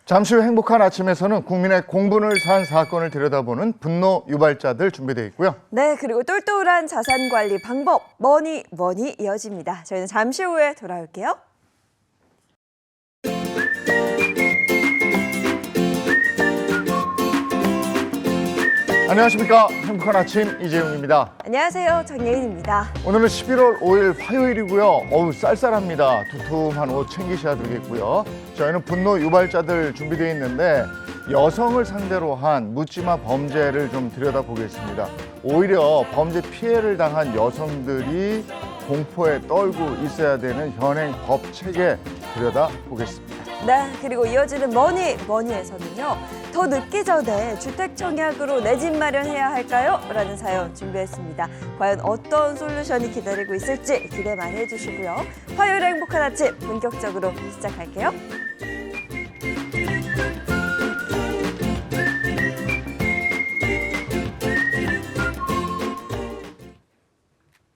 잠시 후 행복한 아침에서는 국민의 공분을 산 사건을 들여다보는 분노 유발자들 준비되어 있고요. 네, 그리고 똘똘한 자산 관리 방법, 뭐니 이어집니다. 저희는 잠시 후에 돌아올게요. 안녕하십니까. 행복한 아침 이재용입니다. 안녕하세요, 정예인입니다. 오늘은 11월 5일 화요일이고요. 어우 쌀쌀합니다. 두툼한 옷 챙기셔야 되겠고요. 저희는 분노 유발자들 준비되어 있는데 여성을 상대로 한 묻지마 범죄를 좀 들여다보겠습니다. 오히려 범죄 피해를 당한 여성들이 공포에 떨고 있어야 되는 현행 법 체계 들여다보겠습니다. 네, 그리고 이어지는 뭐니에서는요. 더 늦기 전에 주택 청약으로 내 집 마련해야 할까요? 라는 사연 준비했습니다. 과연 어떤 솔루션이 기다리고 있을지 기대 많이 해주시고요. 화요일 행복한 아침 본격적으로 시작할게요.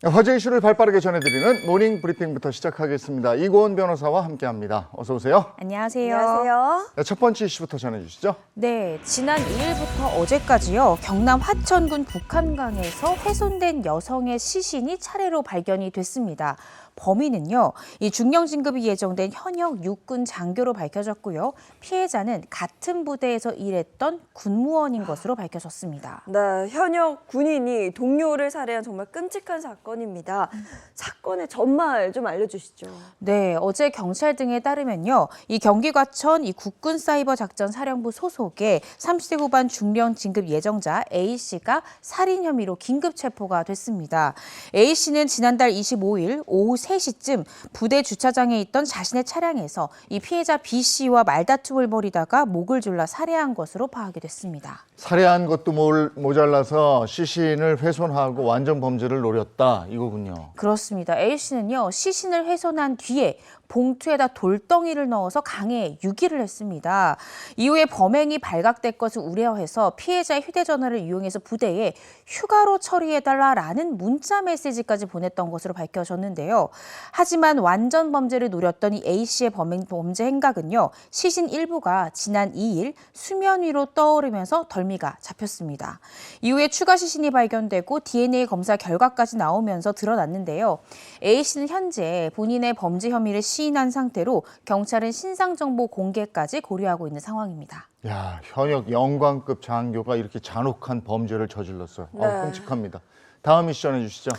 화제 이슈를 발빠르게 전해드리는 모닝 브리핑부터 시작하겠습니다. 이고은 변호사와 함께합니다. 어서 오세요. 안녕하세요. 안녕하세요. 네, 첫 번째 이슈부터 전해주시죠. 네, 지난 2일부터 어제까지요. 경남 화천군 북한강에서 훼손된 여성의 시신이 차례로 발견이 됐습니다. 범인은요, 이 중형 진급이 예정된 현역 육군 장교로 밝혀졌고요. 피해자는 같은 부대에서 일했던 군무원인 것으로 밝혀졌습니다. 네, 현역 군인이 동료를 살해한 정말 끔찍한 사건입니다. 사건의 전말 좀 알려주시죠. 네, 어제 경찰 등에 따르면요, 이 경기과천 이 국군사이버작전사령부 소속의 30대 후반 중령 진급 예정자 A 씨가 살인 혐의로 긴급 체포가 됐습니다. A 씨는 지난달 25일 오후 3시쯤 부대 주차장에 있던 자신의 차량에서 이 피해자 B 씨와 말다툼을 벌이다가 목을 졸라 살해한 것으로 파악이 됐습니다. 살해한 것도 모자라서 시신을 훼손하고 완전 범죄를 노렸다 이거군요. 그렇습니다. A 씨는요, 시신을 훼손한 뒤에 봉투에다 돌덩이를 넣어서 강에 유기를 했습니다. 이후에 범행이 발각될 것을 우려해서 피해자의 휴대전화를 이용해서 부대에 휴가로 처리해달라라는 문자 메시지까지 보냈던 것으로 밝혀졌는데요. 하지만 완전 범죄를 노렸던 이 A 씨의 범죄 행각은요, 시신 일부가 지난 2일 수면 위로 떠오르면서 덜미가 잡혔습니다. 이후에 추가 시신이 발견되고 DNA 검사 결과까지 나오면서 드러났는데요. A 씨는 현재 본인의 범죄 혐의를 시인한 상태로 경찰은 신상정보 공개까지 고려하고 있는 상황입니다. 야, 현역 영관급 장교가 이렇게 잔혹한 범죄를 저질렀어요. 네. 끔찍합니다. 다음 이슈 전해주시죠.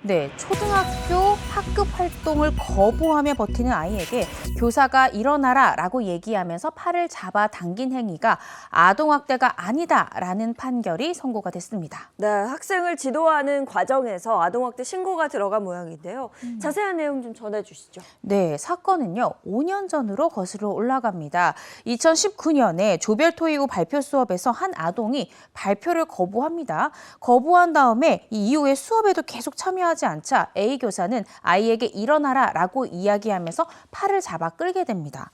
네, 초등학교 학급 활동을 거부하며 버티는 아이에게 교사가 일어나라라고 얘기하면서 팔을 잡아 당긴 행위가 아동학대가 아니다라는 판결이 선고가 됐습니다. 네, 학생을 지도하는 과정에서 아동학대 신고가 들어간 모양인데요. 자세한 내용 좀 전해주시죠. 네, 사건은요, 5년 전으로 거슬러 올라갑니다. 2019년에 조별토익 발표 수업에서 한 아동이 발표를 거부합니다. 거부한 다음에 이 이후에 수업에도 계속 참여하지 않자 A 교사는 아이에게 일어나라라고 이야기하면서 팔을 잡아 끌게 됩니다.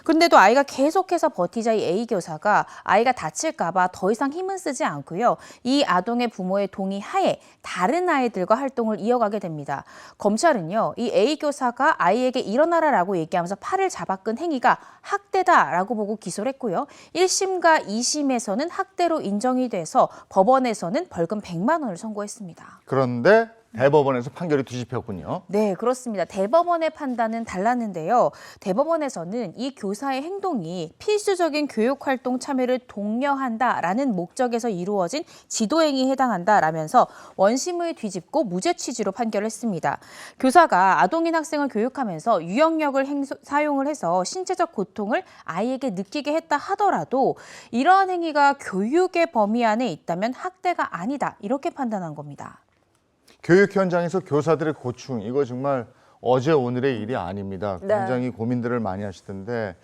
그런데도 아이가 계속해서 버티자 이 A 교사가 아이가 다칠까 봐 더 이상 힘은 쓰지 않고요. 이 아동의 부모의 동의 하에 다른 아이들과 활동을 이어가게 됩니다. 검찰은요, 이 A 교사가 아이에게 일어나라라고 얘기하면서 팔을 잡아 끈 행위가 학대다라고 보고 기소를 했고요. 1심과 2심에서는 학대로 인정이 돼서 법원에서는 벌금 100만 원을 선고했습니다. 그런데 대법원에서 판결이 뒤집혔군요. 네, 그렇습니다. 대법원의 판단은 달랐는데요. 대법원에서는 이 교사의 행동이 필수적인 교육활동 참여를 독려한다라는 목적에서 이루어진 지도행위에 해당한다라면서 원심을 뒤집고 무죄 취지로 판결을 했습니다. 교사가 아동인 학생을 교육하면서 유형력을 사용을 해서 신체적 고통을 아이에게 느끼게 했다 하더라도 이러한 행위가 교육의 범위 안에 있다면 학대가 아니다, 이렇게 판단한 겁니다. 교육 현장에서 교사들의 고충, 이거 정말 어제 오늘의 일이 아닙니다. 네. 굉장히 고민들을 많이 하시던데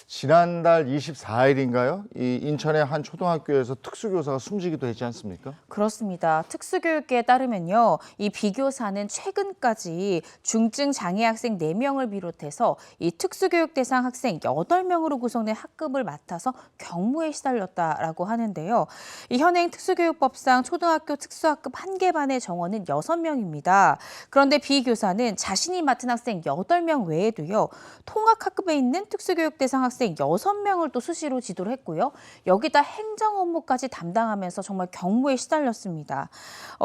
지난달 24일인가요? 이 인천의 한 초등학교에서 특수교사가 숨지기도 했지 않습니까? 그렇습니다. 특수교육계에 따르면요, 이 비교사는 최근까지 중증 장애 학생 4명을 비롯해서 이 특수교육 대상 학생 8명으로 구성된 학급을 맡아서 경무에 시달렸다라고 하는데요. 이 현행 특수교육법상 초등학교 특수학급 1개 반의 정원은 6명입니다. 그런데 비교사는 자신이 맡은 맡은 학생 8명 외에도요. 통학학급에 있는 특수교육 대상 학생 6명을 또 수시로 지도를 했고요. 여기다 행정 업무까지 담당하면서 정말 경무에 시달렸습니다.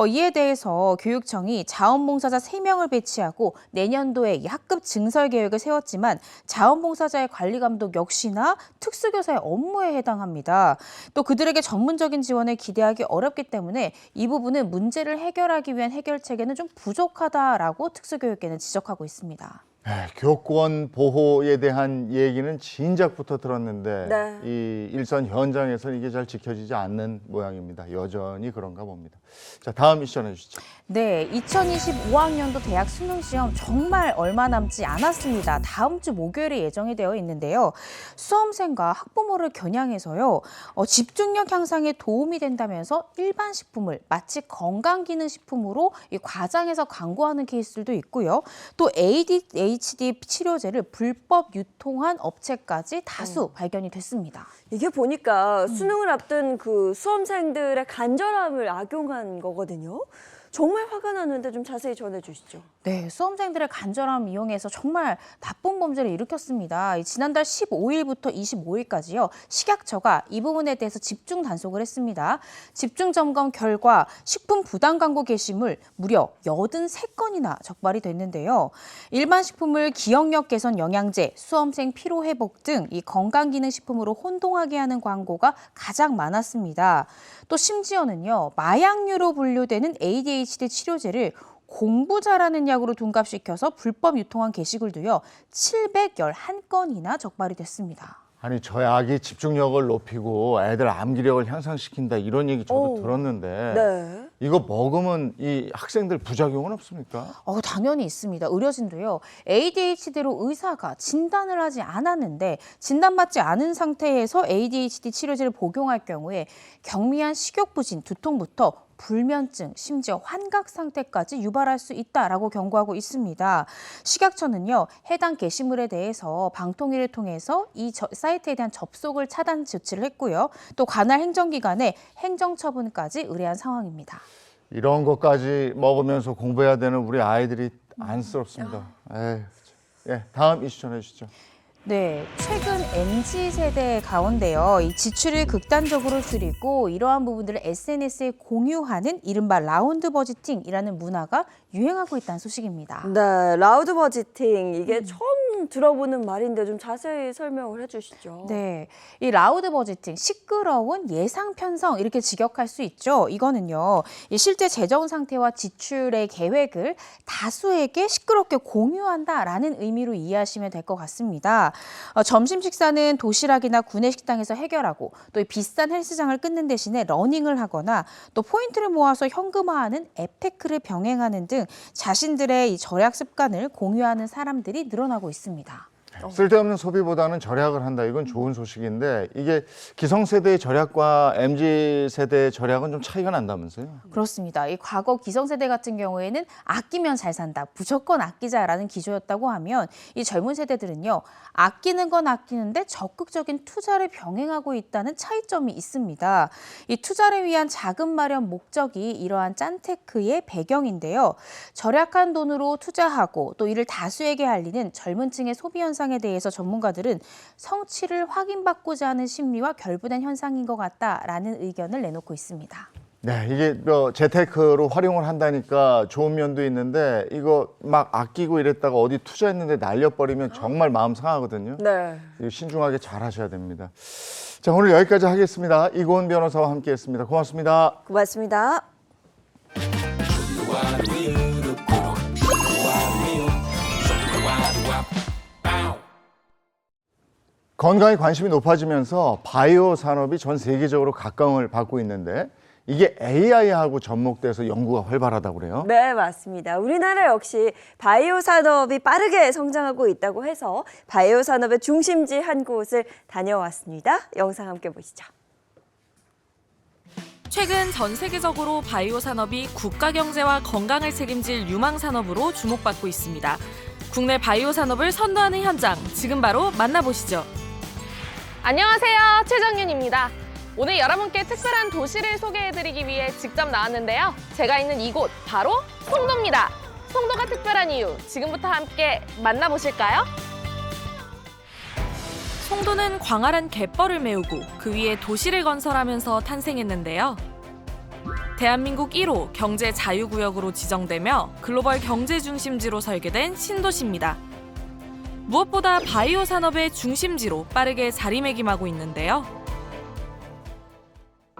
이에 대해서 교육청이 자원봉사자 3명을 배치하고 내년도에 이 학급 증설 계획을 세웠지만 자원봉사자의 관리 감독 역시나 특수교사의 업무에 해당합니다. 또 그들에게 전문적인 지원을 기대하기 어렵기 때문에 이 부분은 문제를 해결하기 위한 해결책에는 좀 부족하다라고 특수교육계는 지적하고 있습니다. 교권 보호에 대한 얘기는 진작부터 들었는데 네. 이 일선 현장에서는 이게 잘 지켜지지 않는 모양입니다. 여전히 그런가 봅니다. 자, 다음 미션 해주시죠. 네, 2025학년도 대학 수능 시험 정말 얼마 남지 않았습니다. 다음 주 목요일에 예정이 되어 있는데요. 수험생과 학부모를 겨냥해서요. 집중력 향상에 도움이 된다면서 일반 식품을 마치 건강기능식품으로 이 과장해서 광고하는 케이스들도 있고요. 또 ADHD 치료제를 불법 유통한 업체까지 다수 발견이 됐습니다. 이게 보니까 수능을 앞둔 그 수험생들의 간절함을 악용한 거거든요. 정말 화가 나는데 좀 자세히 전해주시죠. 네, 수험생들의 간절함 이용해서 정말 나쁜 범죄를 일으켰습니다. 지난달 15일부터 25일까지요. 식약처가 이 부분에 대해서 집중 단속을 했습니다. 집중 점검 결과 식품 부당 광고 게시물 무려 83건이나 적발이 됐는데요. 일반 식품을 기억력 개선 영양제, 수험생 피로 회복 등 이 건강기능식품으로 혼동하게 하는 광고가 가장 많았습니다. 또 심지어는요. 마약류로 분류되는 ADHD 치료제를 공부 잘하는 약으로 둔갑시켜서 불법 유통한 게시글도요. 711건이나 적발이 됐습니다. 아니, 저 약이 집중력을 높이고 애들 암기력을 향상시킨다 이런 얘기 저도 들었는데 네. 이거 먹으면 이 학생들 부작용은 없습니까? 당연히 있습니다. 의료진도요. ADHD로 의사가 진단을 하지 않았는데 진단받지 않은 상태에서 ADHD 치료제를 복용할 경우에 경미한 식욕부진, 두통부터 불면증, 심지어 환각 상태까지 유발할 수 있다라고 경고하고 있습니다. 식약처는요, 해당 게시물에 대해서 방통위를 통해서 이 사이트에 대한 접속을 차단 조치를 했고요. 또 관할 행정기관에 행정처분까지 의뢰한 상황입니다. 이런 것까지 먹으면서 공부해야 되는 우리 아이들이 안쓰럽습니다. 에휴. 예, 다음 이슈 전해주시죠. 네, 최근 MZ세대 가운데요. 이 지출을 극단적으로 줄이고 이러한 부분들을 SNS에 공유하는 이른바 라운드 버지팅이라는 문화가 유행하고 있다는 소식입니다. 네, 라우드 버지팅. 이게 처음 들어보는 말인데 좀 자세히 설명을 해주시죠. 네, 이 라우드 버지팅, 시끄러운 예상 편성 이렇게 직역할 수 있죠. 이거는요, 이 실제 재정 상태와 지출의 계획을 다수에게 시끄럽게 공유한다라는 의미로 이해하시면 될 것 같습니다. 점심 식사는 도시락이나 구내식당에서 해결하고 또 이 비싼 헬스장을 끊는 대신에 러닝을 하거나 또 포인트를 모아서 현금화하는 앱테크를 병행하는 등 자신들의 이 절약 습관을 공유하는 사람들이 늘어나고 있습니다. 쓸데없는 소비보다는 절약을 한다. 이건 좋은 소식인데 이게 기성세대의 절약과 MZ세대의 절약은 좀 차이가 난다면서요? 그렇습니다. 이 과거 기성세대 같은 경우에는 아끼면 잘 산다, 무조건 아끼자라는 기조였다고 하면 이 젊은 세대들은요. 아끼는 건 아끼는데 적극적인 투자를 병행하고 있다는 차이점이 있습니다. 이 투자를 위한 자금 마련 목적이 이러한 짠테크의 배경인데요. 절약한 돈으로 투자하고 또 이를 다수에게 알리는 젊은 층의 소비 현상에 대해서 전문가들은 성취를 확인받고자 하는 심리와 결부된 현상인 것 같다라는 의견을 내놓고 있습니다. 네, 이게 재테크로 활용을 한다니까 좋은 면도 있는데 이거 막 아끼고 이랬다가 어디 투자했는데 날려버리면 정말 마음 상하거든요. 네. 이거 신중하게 잘 하셔야 됩니다. 자, 오늘 여기까지 하겠습니다. 이고은 변호사와 함께했습니다. 고맙습니다. 고맙습니다. 건강에 관심이 높아지면서 바이오 산업이 전 세계적으로 각광을 받고 있는데 이게 AI하고 접목돼서 연구가 활발하다고 그래요? 네, 맞습니다. 우리나라 역시 바이오 산업이 빠르게 성장하고 있다고 해서 바이오 산업의 중심지 한 곳을 다녀왔습니다. 영상 함께 보시죠. 최근 전 세계적으로 바이오 산업이 국가 경제와 건강을 책임질 유망 산업으로 주목받고 있습니다. 국내 바이오 산업을 선도하는 현장, 지금 바로 만나보시죠. 안녕하세요, 최정윤입니다. 오늘 여러분께 특별한 도시를 소개해드리기 위해 직접 나왔는데요. 제가 있는 이곳, 바로 송도입니다. 송도가 특별한 이유 지금부터 함께 만나보실까요? 송도는 광활한 갯벌을 메우고 그 위에 도시를 건설하면서 탄생했는데요. 대한민국 1호 경제 자유구역으로 지정되며 글로벌 경제 중심지로 설계된 신도시입니다. 무엇보다 바이오 산업의 중심지로 빠르게 자리매김하고 있는데요.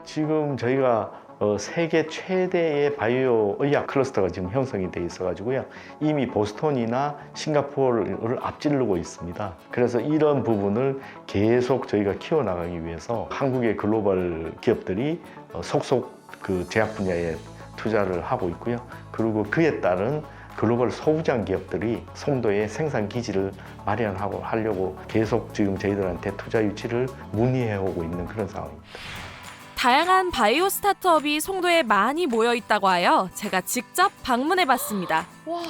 지금 저희가 세계 최대의 바이오 의학 클러스터가 지금 형성이 돼 있어가지고요. 이미 보스턴이나 싱가포르를 앞지르고 있습니다. 그래서 이런 부분을 계속 저희가 키워나가기 위해서 한국의 글로벌 기업들이 속속 그 제약 분야에 투자를 하고 있고요. 그리고 그에 따른 글로벌 소부장 기업들이 송도에 생산 기지를 마련하고 하려고 계속 지금 저희들한테 투자 유치를 문의해 오고 있는 그런 상황입니다. 다양한 바이오 스타트업이 송도에 많이 모여 있다고 하여 제가 직접 방문해 봤습니다. 와,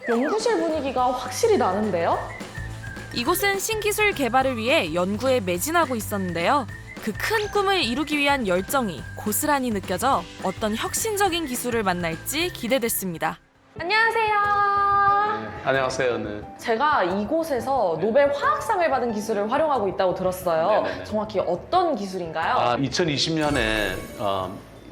연구실 분위기가 확실히 나는데요? 이곳은 신기술 개발을 위해 연구에 매진하고 있었는데요. 그 큰 꿈을 이루기 위한 열정이 고스란히 느껴져 어떤 혁신적인 기술을 만날지 기대됐습니다. 안녕하세요. 안녕하세요. 네. 제가 이곳에서 노벨 화학상을 받은 기술을 활용하고 있다고 들었어요. 네네네. 정확히 어떤 기술인가요? 2020년에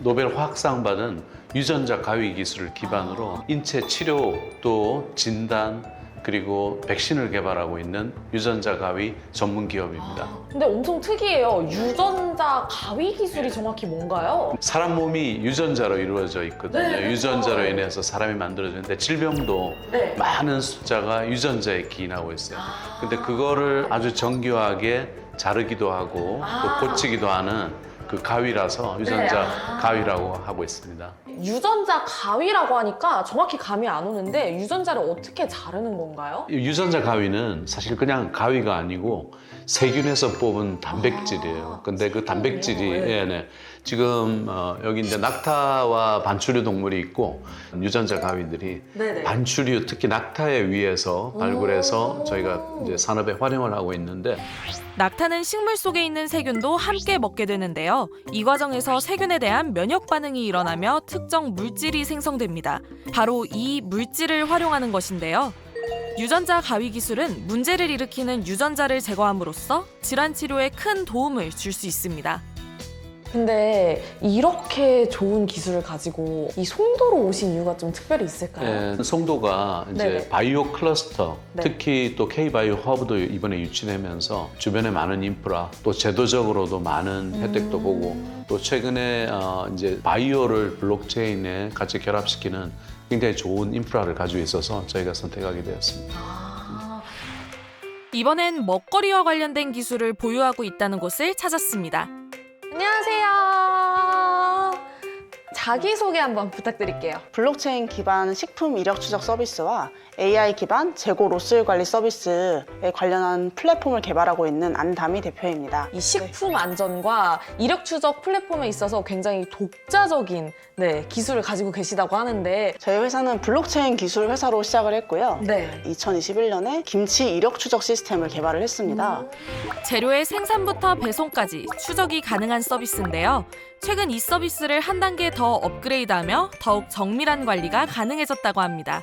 노벨 화학상 받은 유전자 가위 기술을 기반으로 인체 치료 또 진단 그리고 백신을 개발하고 있는 유전자 가위 전문 기업입니다. 근데 엄청 특이해요. 유전자 가위 기술이 정확히 뭔가요? 사람 몸이 유전자로 이루어져 있거든요. 네, 유전자로 그렇죠. 인해서 사람이 만들어지는데 질병도 네. 많은 숫자가 유전자에 기인하고 있어요. 근데 그거를 아주 정교하게 자르기도 하고 또 고치기도 하는 그 가위라서 유전자 가위라고 하고 있습니다. 유전자 가위라고 하니까 정확히 감이 안 오는데 유전자를 어떻게 자르는 건가요? 이 유전자 가위는 사실 그냥 가위가 아니고 세균에서 뽑은 단백질이에요. 근데 그 단백질이 네. 지금 여기 이제 낙타와 반추류 동물이 있고 유전자 가위들이 네네. 반추류 특히 낙타에 의해서 발굴해서 저희가 이제 산업에 활용을 하고 있는데 낙타는 식물 속에 있는 세균도 함께 먹게 되는데요. 이 과정에서 세균에 대한 면역 반응이 일어나며 특정 물질이 생성됩니다. 바로 이 물질을 활용하는 것인데요. 유전자 가위 기술은 문제를 일으키는 유전자를 제거함으로써 질환 치료에 큰 도움을 줄 수 있습니다. 근데 이렇게 좋은 기술을 가지고 이 송도로 오신 이유가 좀 특별히 있을까요? 송도가 이제 네네. 바이오 클러스터, 네. 특히 또 K-바이오 허브도 이번에 유치되면서 주변에 많은 인프라, 또 제도적으로도 많은 혜택도 보고 또 최근에 이제 바이오를 블록체인에 같이 결합시키는 굉장히 좋은 인프라를 가지고 있어서 저희가 선택하게 되었습니다. 이번엔 먹거리와 관련된 기술을 보유하고 있다는 곳을 찾았습니다. 안녕하세요. 자기소개 한번 부탁드릴게요. 블록체인 기반 식품 이력 추적 서비스와 AI 기반 재고 로스율 관리 서비스에 관련한 플랫폼을 개발하고 있는 안다미 대표입니다. 이 식품 안전과 이력 추적 플랫폼에 있어서 굉장히 독자적인 기술을 가지고 계시다고 하는데 저희 회사는 블록체인 기술 회사로 시작을 했고요. 2021년에 김치 이력 추적 시스템을 개발을 했습니다. 재료의 생산부터 배송까지 추적이 가능한 서비스인데요. 최근 이 서비스를 한 단계 더 업그레이드하며 더욱 정밀한 관리가 가능해졌다고 합니다.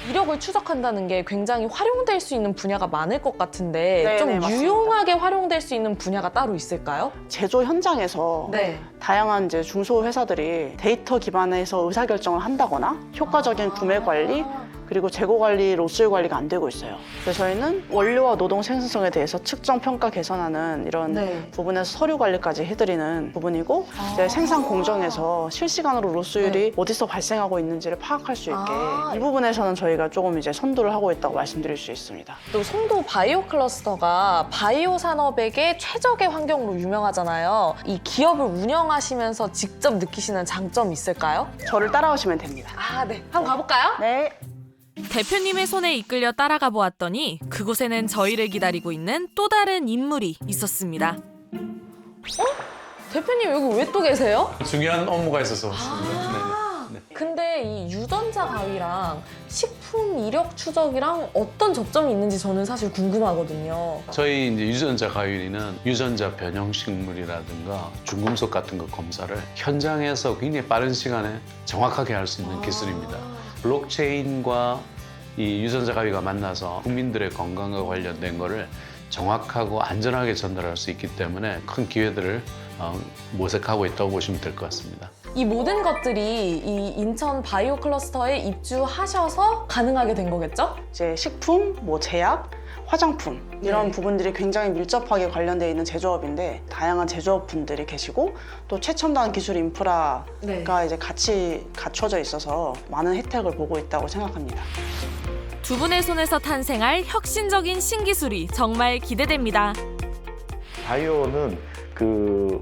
이력을 추적한다는 게 굉장히 활용될 수 있는 분야가 많을 것 같은데 네, 좀 네, 맞습니다. 유용하게 활용될 수 있는 분야가 따로 있을까요? 제조 현장에서 다양한 이제 중소회사들이 데이터 기반에서 의사결정을 한다거나 효과적인 구매 관리 그리고 재고 관리, 로스율 관리가 안 되고 있어요. 그래서 저희는 원료와 노동 생산성에 대해서 측정, 평가, 개선하는 이런 부분에서 서류 관리까지 해드리는 부분이고 이제 생산 공정에서 실시간으로 로스율이 어디서 발생하고 있는지를 파악할 수 있게 이 부분에서는 저희가 조금 이제 선도를 하고 있다고 말씀드릴 수 있습니다. 또 송도 바이오 클러스터가 바이오 산업에게 최적의 환경으로 유명하잖아요. 이 기업을 운영하시면서 직접 느끼시는 장점이 있을까요? 저를 따라오시면 됩니다. 네. 한번 가볼까요? 네. 대표님의 손에 이끌려 따라가 보았더니 그곳에는 저희를 기다리고 있는 또 다른 인물이 있었습니다. 대표님 여기 왜 또 계세요? 중요한 업무가 있어서 왔습니다. 근데 이 유전자 가위랑 식품 이력 추적이랑 어떤 접점이 있는지 저는 사실 궁금하거든요. 저희 이제 유전자 가위는 유전자 변형 식물이라든가 중금속 같은 거 검사를 현장에서 굉장히 빠른 시간에 정확하게 할 수 있는 기술입니다. 블록체인과 이 유전자 가위가 만나서 국민들의 건강과 관련된 거를 정확하고 안전하게 전달할 수 있기 때문에 큰 기회들을 모색하고 있다고 보시면 될 것 같습니다. 이 모든 것들이 이 인천 바이오 클러스터에 입주하셔서 가능하게 된 거겠죠? 이제 식품, 뭐 제약, 화장품 이런 네. 부분들이 굉장히 밀접하게 관련되어 있는 제조업인데 다양한 제조업분들이 계시고 또 최첨단 기술 인프라가 네. 이제 같이 갖춰져 있어서 많은 혜택을 보고 있다고 생각합니다. 두 분의 손에서 탄생할 혁신적인 신기술이 정말 기대됩니다. 바이오는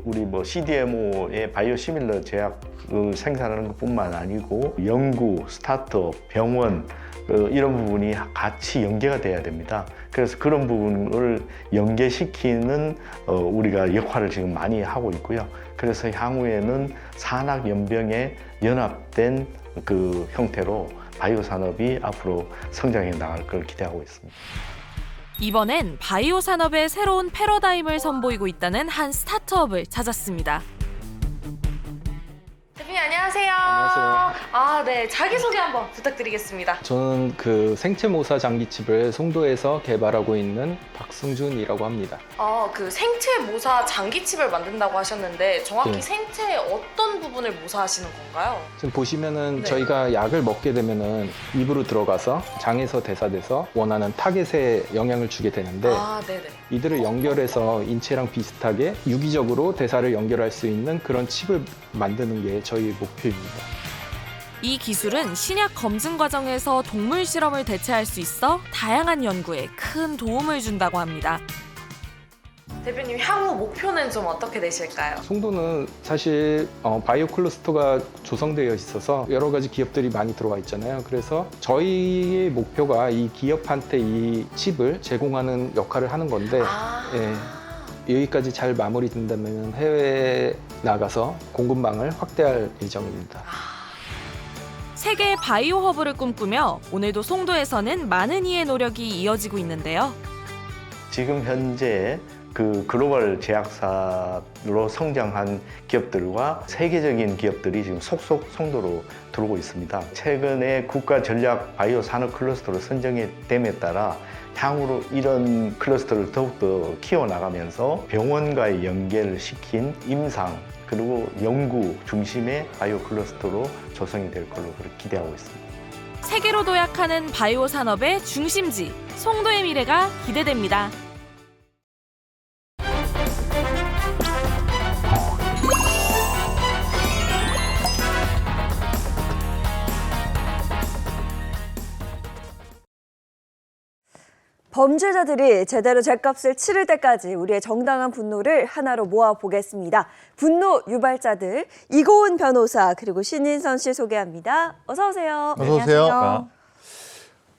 우리 뭐 CDMO의 바이오 시밀러 제약을 생산하는 것뿐만 아니고 연구, 스타트업, 병원 이런 부분이 같이 연계가 돼야 됩니다. 그래서 그런 부분을 연계시키는 우리가 역할을 지금 많이 하고 있고요. 그래서 향후에는 산학 연병에 연합된 그 형태로 바이오 산업이 앞으로 성장해 나갈 걸 기대하고 있습니다. 이번엔 바이오 산업의 새로운 패러다임을 선보이고 있다는 한 스타트업을 찾았습니다. 대표님 안녕하세요. 안녕하세요. 아, 네. 자기소개 한번 부탁드리겠습니다. 저는 그 생체모사 장기칩을 송도에서 개발하고 있는 박승준이라고 합니다. 그 생체 모사 장기칩을 만든다고 하셨는데 정확히 네. 생체의 어떤 부분을 모사하시는 건가요? 지금 보시면은 네. 저희가 약을 먹게 되면은 입으로 들어가서 장에서 대사돼서 원하는 타겟에 영향을 주게 되는데 아, 네네. 이들을 연결해서 인체랑 비슷하게 유기적으로 대사를 연결할 수 있는 그런 칩을 만드는 게 저희 목표입니다. 이 기술은 신약 검증 과정에서 동물 실험을 대체할 수 있어 다양한 연구에 큰 도움을 준다고 합니다. 대표님 향후 목표는 좀 어떻게 되실까요? 송도는 사실 바이오 클러스터가 조성되어 있어서 여러 가지 기업들이 많이 들어와 있잖아요. 그래서 저희의 목표가 이 기업한테 이 칩을 제공하는 역할을 하는 건데 예, 여기까지 잘 마무리된다면 해외에 나가서 공급망을 확대할 예정입니다. 세계 바이오 허브를 꿈꾸며 오늘도 송도에서는 많은 이의 노력이 이어지고 있는데요. 지금 현재 그 글로벌 제약사로 성장한 기업들과 세계적인 기업들이 지금 속속 송도로 들어오고 있습니다. 최근에 국가 전략 바이오 산업 클러스터로 선정됨에 따라 향후로 이런 클러스터를 더욱더 키워나가면서 병원과의 연계를 시킨 임상 그리고 연구 중심의 바이오 클러스터로 조성이 될 걸로 그렇게 기대하고 있습니다. 세계로 도약하는 바이오 산업의 중심지, 송도의 미래가 기대됩니다. 범죄자들이 제대로 죗값을 치를 때까지 우리의 정당한 분노를 하나로 모아보겠습니다. 분노 유발자들, 이고은 변호사 그리고 신인선 씨 소개합니다. 어서 오세요. 어서 오세요.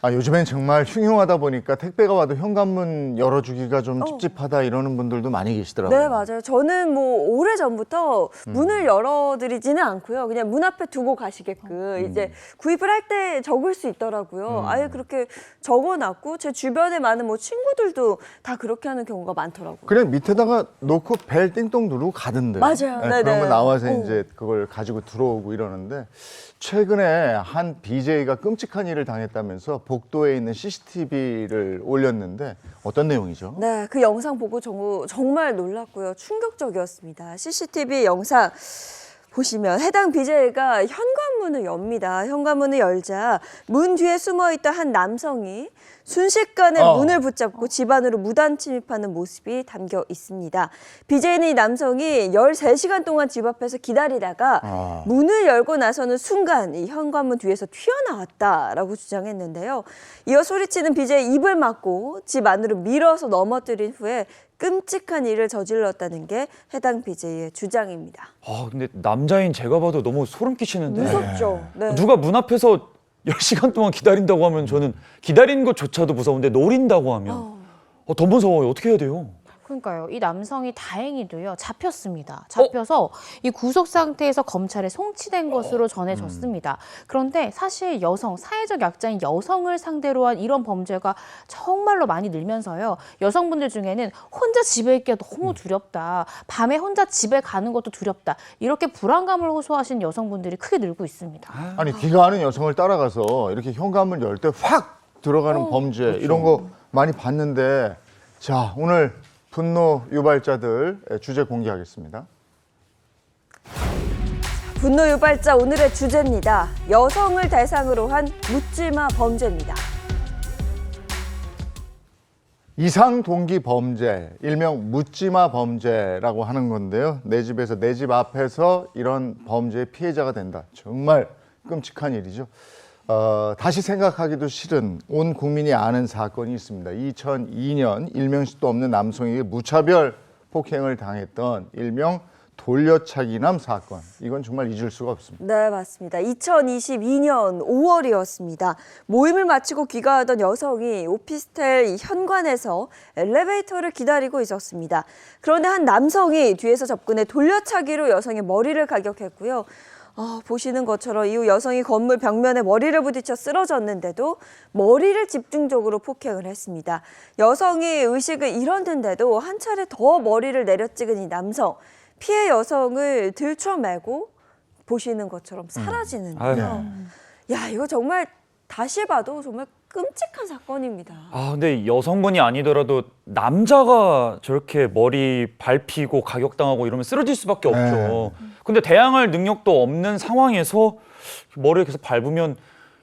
요즘엔 정말 흉흉하다 보니까 택배가 와도 현관문 열어주기가 좀 찝찝하다 이러는 분들도 많이 계시더라고요. 네, 맞아요. 저는 뭐 오래전부터 문을 열어드리지는 않고요. 그냥 문 앞에 두고 가시게끔 이제 구입을 할 때 적을 수 있더라고요. 아예 그렇게 적어놨고 제 주변에 많은 뭐 친구들도 다 그렇게 하는 경우가 많더라고요. 그냥 밑에다가 놓고 벨 띵동 누르고 가던데. 맞아요. 네, 네네. 그러면 나와서 이제 그걸 가지고 들어오고 이러는데 최근에 한 BJ가 끔찍한 일을 당했다면서 복도에 있는 CCTV를 올렸는데 어떤 내용이죠? 네, 그 영상 보고 정말 놀랐고요. 충격적이었습니다. CCTV 영상 보시면 해당 BJ가 현관문을 엽니다. 현관문을 열자 문 뒤에 숨어있던 한 남성이 순식간에 문을 붙잡고 집 안으로 무단 침입하는 모습이 담겨 있습니다. BJ는 이 남성이 13시간 동안 집 앞에서 기다리다가 문을 열고 나서는 순간 이 현관문 뒤에서 튀어나왔다라고 주장했는데요. 이어 소리치는 BJ의 입을 막고 집 안으로 밀어서 넘어뜨린 후에 끔찍한 일을 저질렀다는 게 해당 BJ의 주장입니다. 근데 남자인 제가 봐도 너무 소름 끼치는데. 무섭죠. 네. 누가 문 앞에서 10시간 동안 기다린다고 하면 저는 기다리는 것조차도 무서운데 노린다고 하면 더 무서워요. 어떻게 해야 돼요? 그러니까요. 이 남성이 다행히도요 잡혔습니다. 잡혀서 이 구속 상태에서 검찰에 송치된 것으로 전해졌습니다. 그런데 사실 여성, 사회적 약자인 여성을 상대로 한 이런 범죄가 정말로 많이 늘면서요. 여성분들 중에는 혼자 집에 있기가 너무 두렵다. 밤에 혼자 집에 가는 것도 두렵다. 이렇게 불안감을 호소하시는 여성분들이 크게 늘고 있습니다. 아니 귀가 아는 여성을 따라가서 이렇게 현관문 열 때 확 들어가는 범죄 이런 거 많이 봤는데 자 오늘 분노 유발자들 주제 공개하겠습니다. 분노 유발자 오늘의 주제입니다. 여성을 대상으로 한 묻지마 범죄입니다. 이상 동기 범죄, 일명 묻지마 범죄라고 하는 건데요. 내 집에서 내 집 앞에서 이런 범죄의 피해자가 된다. 정말 끔찍한 일이죠. 다시 생각하기도 싫은 온 국민이 아는 사건이 있습니다. 2002년 일명식도 없는 남성에게 무차별 폭행을 당했던 일명 돌려차기남 사건. 이건 정말 잊을 수가 없습니다. 네, 맞습니다. 2022년 5월이었습니다. 모임을 마치고 귀가하던 여성이 오피스텔 현관에서 엘리베이터를 기다리고 있었습니다. 그런데 한 남성이 뒤에서 접근해 돌려차기로 여성의 머리를 가격했고요. 보시는 것처럼 이후 여성이 건물 벽면에 머리를 부딪혀 쓰러졌는데도 머리를 집중적으로 폭행을 했습니다. 여성이 의식을 잃었는데도 한 차례 더 머리를 내려찍은 이 남성. 피해 여성을 들쳐매고 보시는 것처럼 사라지는데요. 야, 이거 정말 다시 봐도 정말 끔찍한 사건입니다. 근데 여성분이 아니더라도 남자가 저렇게 머리 밟히고 가격당하고 이러면 쓰러질 수밖에 없죠. 근데 대항할 능력도 없는 상황에서 머리를 계속 밟으면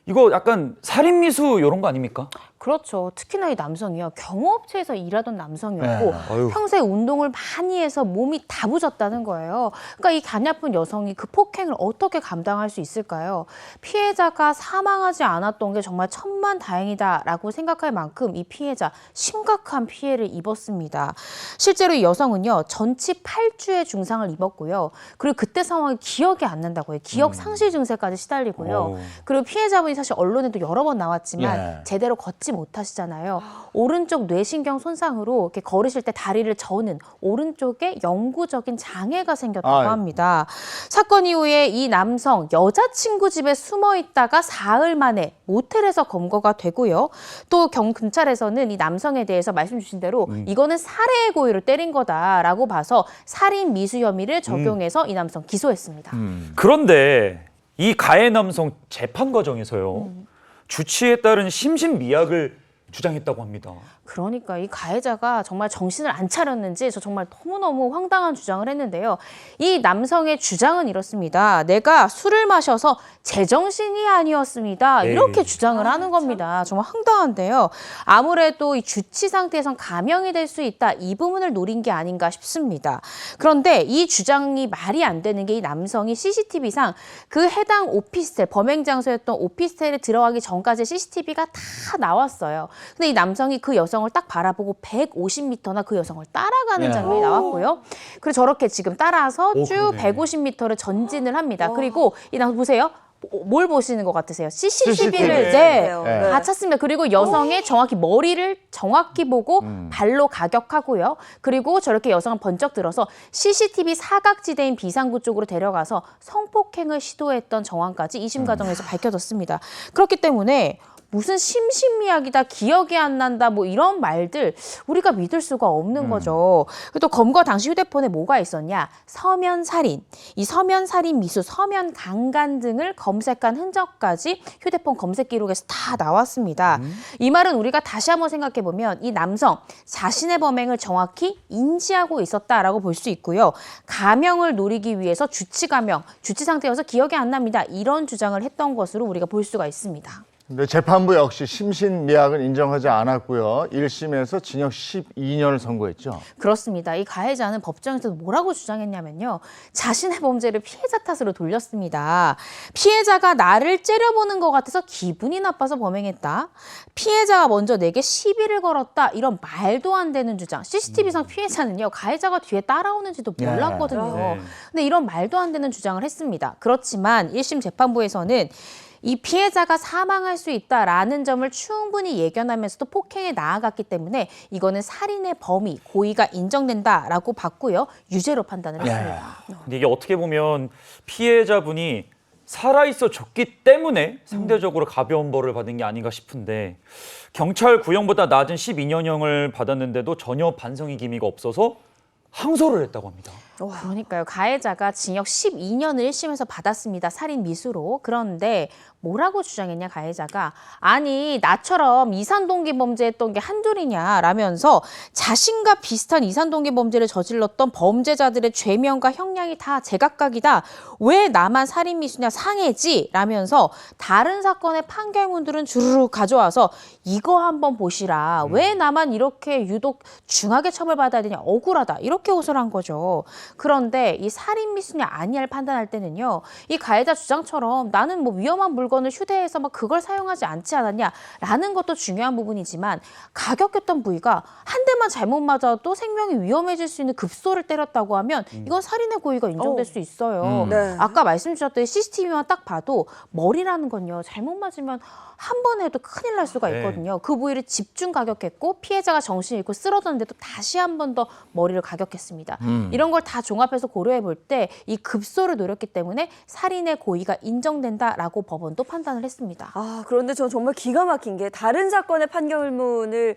이거 약간 살인미수 이런 거 아닙니까? 그렇죠. 특히나 이 남성이요. 경호업체에서 일하던 남성이었고 아유. 평소에 운동을 많이 해서 몸이 다 부졌다는 거예요. 그러니까 이 가냘픈 여성이 그 폭행을 어떻게 감당할 수 있을까요? 피해자가 사망하지 않았던 게 정말 천만다행이다라고 생각할 만큼 이 피해자 심각한 피해를 입었습니다. 실제로 이 여성은요. 전치 8주의 중상을 입었고요. 그리고 그때 상황이 기억이 안 난다고 해요. 기억 상실 증세까지 시달리고요. 그리고 피해자분이 사실 언론에도 여러 번 나왔지만 제대로 걷지 못하시잖아요. 오른쪽 뇌신경 손상으로 이렇게 걸으실 때 다리를 저는 오른쪽에 영구적인 장애가 생겼다고 합니다. 사건 이후에 이 남성 여자친구 집에 숨어 있다가 사흘 만에 모텔에서 검거가 되고요. 또 경찰에서는 이 남성에 대해서 말씀 주신 대로 이거는 살해의 고의로 때린 거다라고 봐서 살인 미수 혐의를 적용해서 이 남성 기소했습니다. 그런데 이 가해 남성 재판 과정에서요. 주치에 따른 심신미약을 주장했다고 합니다. 그러니까 이 가해자가 정말 정신을 안 차렸는지 저 정말 너무너무 황당한 주장을 했는데요. 이 남성의 주장은 이렇습니다. 내가 술을 마셔서 제정신이 아니었습니다. 이렇게 주장을 하는 겁니다. 정말 황당한데요. 아무래도 이 주치 상태에선 감형이 될 수 있다. 이 부분을 노린 게 아닌가 싶습니다. 그런데 이 주장이 말이 안 되는 게 이 남성이 CCTV상 그 해당 오피스텔, 범행 장소였던 오피스텔에 들어가기 전까지 CCTV가 다 나왔어요. 근데 이 남성이 그 여성을 딱 바라보고 150m나 그 여성을 따라가는 장면이 나왔고요. 그리고 저렇게 지금 따라서 쭉 150m를 전진을 합니다. 그리고 이 남성 보세요. 뭘 보시는 것 같으세요? CCTV를 다 찾습니다. 그리고 여성의 정확히 머리를 정확히 보고 발로 가격하고요. 그리고 저렇게 여성은 번쩍 들어서 CCTV 사각지대인 비상구 쪽으로 데려가서 성폭행을 시도했던 정황까지 2심 과정에서 밝혀졌습니다. 그렇기 때문에 무슨 심신미약이다, 기억이 안 난다, 뭐 이런 말들 우리가 믿을 수가 없는 거죠. 또 검거 당시 휴대폰에 뭐가 있었냐? 서면 살인, 이 서면 살인 미수, 서면 강간 등을 검색한 흔적까지 휴대폰 검색 기록에서 다 나왔습니다. 이 말은 우리가 다시 한번 생각해 보면 이 남성 자신의 범행을 정확히 인지하고 있었다라고 볼 수 있고요. 감형을 노리기 위해서 주치 감형, 주치 상태여서 기억이 안 납니다. 이런 주장을 했던 것으로 우리가 볼 수가 있습니다. 근데 재판부 역시 심신미약은 인정하지 않았고요. 1심에서 징역 12년을 선고했죠. 그렇습니다. 이 가해자는 법정에서 뭐라고 주장했냐면요. 자신의 범죄를 피해자 탓으로 돌렸습니다. 피해자가 나를 째려보는 것 같아서 기분이 나빠서 범행했다. 피해자가 먼저 내게 시비를 걸었다. 이런 말도 안 되는 주장. CCTV상 피해자는요. 가해자가 뒤에 따라오는지도 몰랐거든요. 근데 이런 말도 안 되는 주장을 했습니다. 그렇지만 1심 재판부에서는 이 피해자가 사망할 수 있다라는 점을 충분히 예견하면서도 폭행에 나아갔기 때문에 이거는 살인의 범위, 고의가 인정된다라고 봤고요. 유죄로 판단을 했습니다. 근데 이게 어떻게 보면 피해자분이 살아있어 줬기 때문에 상대적으로 가벼운 벌을 받은 게 아닌가 싶은데 경찰 구형보다 낮은 12년형을 받았는데도 전혀 반성의 기미가 없어서 항소를 했다고 합니다. 그러니까요. 가해자가 징역 12년을 1심에서 받았습니다. 살인 미수로. 그런데 뭐라고 주장했냐 가해자가 아니 나처럼 이산동기 범죄했던 게 한둘이냐라면서 자신과 비슷한 이산동기 범죄를 저질렀던 범죄자들의 죄명과 형량이 다 제각각이다. 왜 나만 살인 미수냐 상해지 라면서 다른 사건의 판결문들은 주르륵 가져와서 이거 한번 보시라. 왜 나만 이렇게 유독 중하게 처벌받아야 되냐 억울하다. 이렇게 호소를 한 거죠. 그런데 이 살인 미수냐 아니냐를 판단할 때는요. 이 가해자 주장처럼 나는 뭐 위험한 물건을 휴대해서 막 그걸 사용하지 않지 않았냐라는 것도 중요한 부분이지만 가격했던 부위가 한 대만 잘못 맞아도 생명이 위험해질 수 있는 급소를 때렸다고 하면 이건 살인의 고의가 인정될 수 있어요. 네. 아까 말씀 주셨던 CCTV만 딱 봐도 머리라는 건요. 잘못 맞으면 한 번 해도 큰일 날 수가 있거든요. 그 부위를 집중 가격했고 피해자가 정신을 잃고 쓰러졌는데도 다시 한 번 더 머리를 가격했습니다. 이런 걸 다 종합해서 고려해 볼 때 이 급소를 노렸기 때문에 살인의 고의가 인정된다라고 법원도 판단을 했습니다. 아, 그런데 전 정말 기가 막힌 게 다른 사건의 판결문을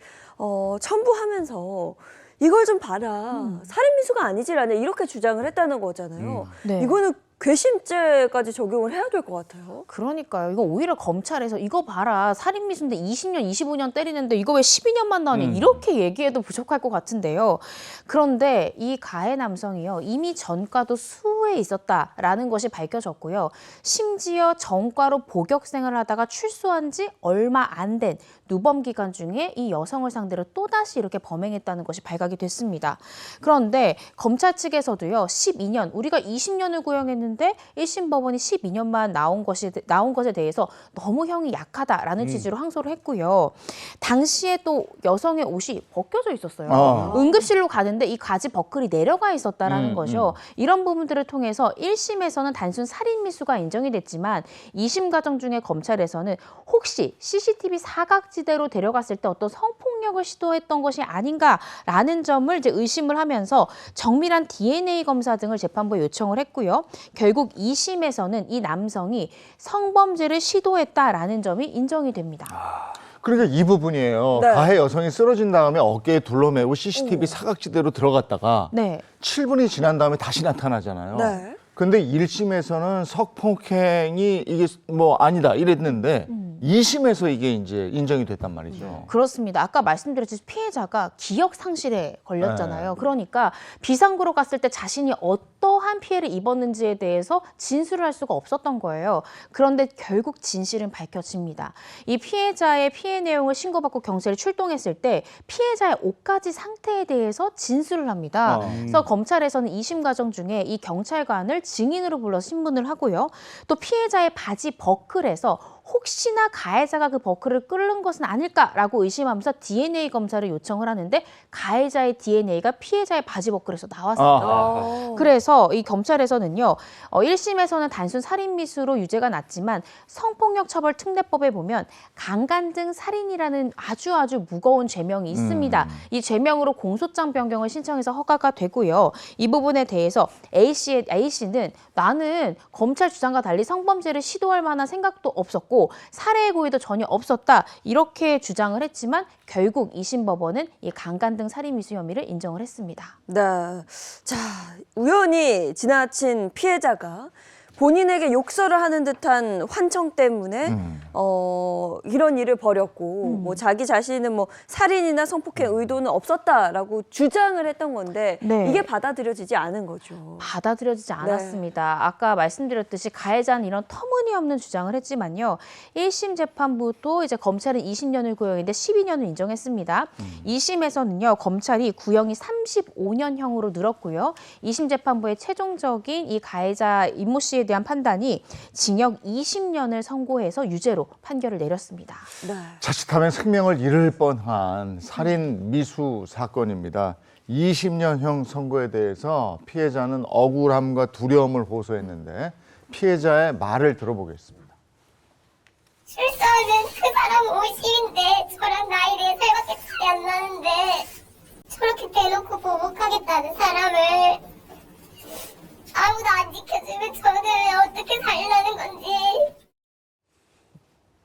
첨부하면서 이걸 좀 봐라. 살인 미수가 아니지라냐 이렇게 주장을 했다는 거잖아요. 네. 이거는 괘씸죄까지 적용을 해야 될 것 같아요. 그러니까요. 이거 오히려 검찰에서 이거 봐라. 살인 미수인데 20년, 25년 때리는데 이거 왜 12년만 나오냐 이렇게 얘기해도 부족할 것 같은데요. 그런데 이 가해 남성이요. 이미 전과도 수후에 있었다라는 것이 밝혀졌고요. 심지어 전과로 복역 생활을 하다가 출소한 지 얼마 안 된 누범 기간 중에 이 여성을 상대로 또다시 이렇게 범행했다는 것이 발각이 됐습니다. 그런데 검찰 측에서도요. 12년, 우리가 20년을 구형했는데 1심 법원이 12년만 나온 것에 대해서 너무 형이 약하다라는 취지로 항소를 했고요. 당시에 또 여성의 옷이 벗겨져 있었어요. 응급실로 가는데 이 가지 버클이 내려가 있었다라는 거죠. 이런 부분들을 통해서 1심에서는 단순 살인 미수가 인정이 됐지만 2심 과정 중에 검찰에서는 혹시 CCTV 사각지대로 데려갔을 때 어떤 성폭력을 시도했던 것이 아닌가라는 점을 이제 의심을 하면서 정밀한 DNA 검사 등을 재판부에 요청을 했고요. 결국 2심에서는 이 남성이 성범죄를 시도했다라는 점이 인정이 됩니다. 그러니까 이 부분이에요. 네. 가해 여성이 쓰러진 다음에 어깨에 둘러매고 CCTV 사각지대로 들어갔다가 네. 7분이 지난 다음에 다시 나타나잖아요. 네. 근데 1심에서는 석폭행이 이게 뭐 아니다 이랬는데 2심에서 이게 이제 인정이 됐단 말이죠. 그렇습니다. 아까 말씀드렸듯이 피해자가 기억 상실에 걸렸잖아요. 네. 그러니까 비상구로 갔을 때 자신이 어떠한 피해를 입었는지에 대해서 진술을 할 수가 없었던 거예요. 그런데 결국 진실은 밝혀집니다. 이 피해자의 피해 내용을 신고받고 경찰이 출동했을 때 피해자의 옷가지 상태에 대해서 진술을 합니다. 그래서 검찰에서는 2심 과정 중에 이 경찰관을 증인으로 불러 신문을 하고요. 또 피해자의 바지 버클에서 혹시나 가해자가 그 버클을 끓는 것은 아닐까라고 의심하면서 DNA 검사를 요청을 하는데 가해자의 DNA가 피해자의 바지 버클에서 나왔습니다. 그래서 이 검찰에서는요. 1심에서는 단순 살인 미수로 유죄가 났지만 성폭력처벌특례법에 보면 강간 등 살인이라는 아주 무거운 죄명이 있습니다. 이 죄명으로 공소장 변경을 신청해서 허가가 되고요. 이 부분에 대해서 A씨는 나는 검찰 주장과 달리 성범죄를 시도할 만한 생각도 없었고 살해의 고의도 전혀 없었다 이렇게 주장을 했지만 결국 2심 법원은 이 강간 등 살인 미수 혐의를 인정을 했습니다. 네. 자, 우연히 지나친 피해자가 본인에게 욕설을 하는 듯한 환청 때문에 이런 일을 벌였고 뭐 자기 자신은 뭐 살인이나 성폭행 의도는 없었다라고 주장을 했던 건데 네. 이게 받아들여지지 않은 거죠. 받아들여지지 않았습니다. 아까 말씀드렸듯이 가해자는 이런 터무니없는 주장을 했지만요. 1심 재판부도 이제 검찰은 20년을 구형인데 12년을 인정했습니다. 2심에서는요. 검찰이 구형이 35년형으로 늘었고요. 2심 재판부의 최종적인 이 가해자 임모 씨에 대한 판단이 징역 20년을 선고해서 유죄로 판결을 내렸습니다. 네. 자칫하면 생명을 잃을 뻔한 살인 미수 사건입니다. 20년형 선고에 대해서 피해자는 억울함과 두려움을 호소했는데 피해자의 말을 들어보겠습니다. 출소하면 그 사람 50인데 저랑 나이 4살밖에 차이 안 나는데 저렇게 대놓고 보복하겠다는 사람을 아무도 안 지켜주면 저는 어떻게 살라는 건지.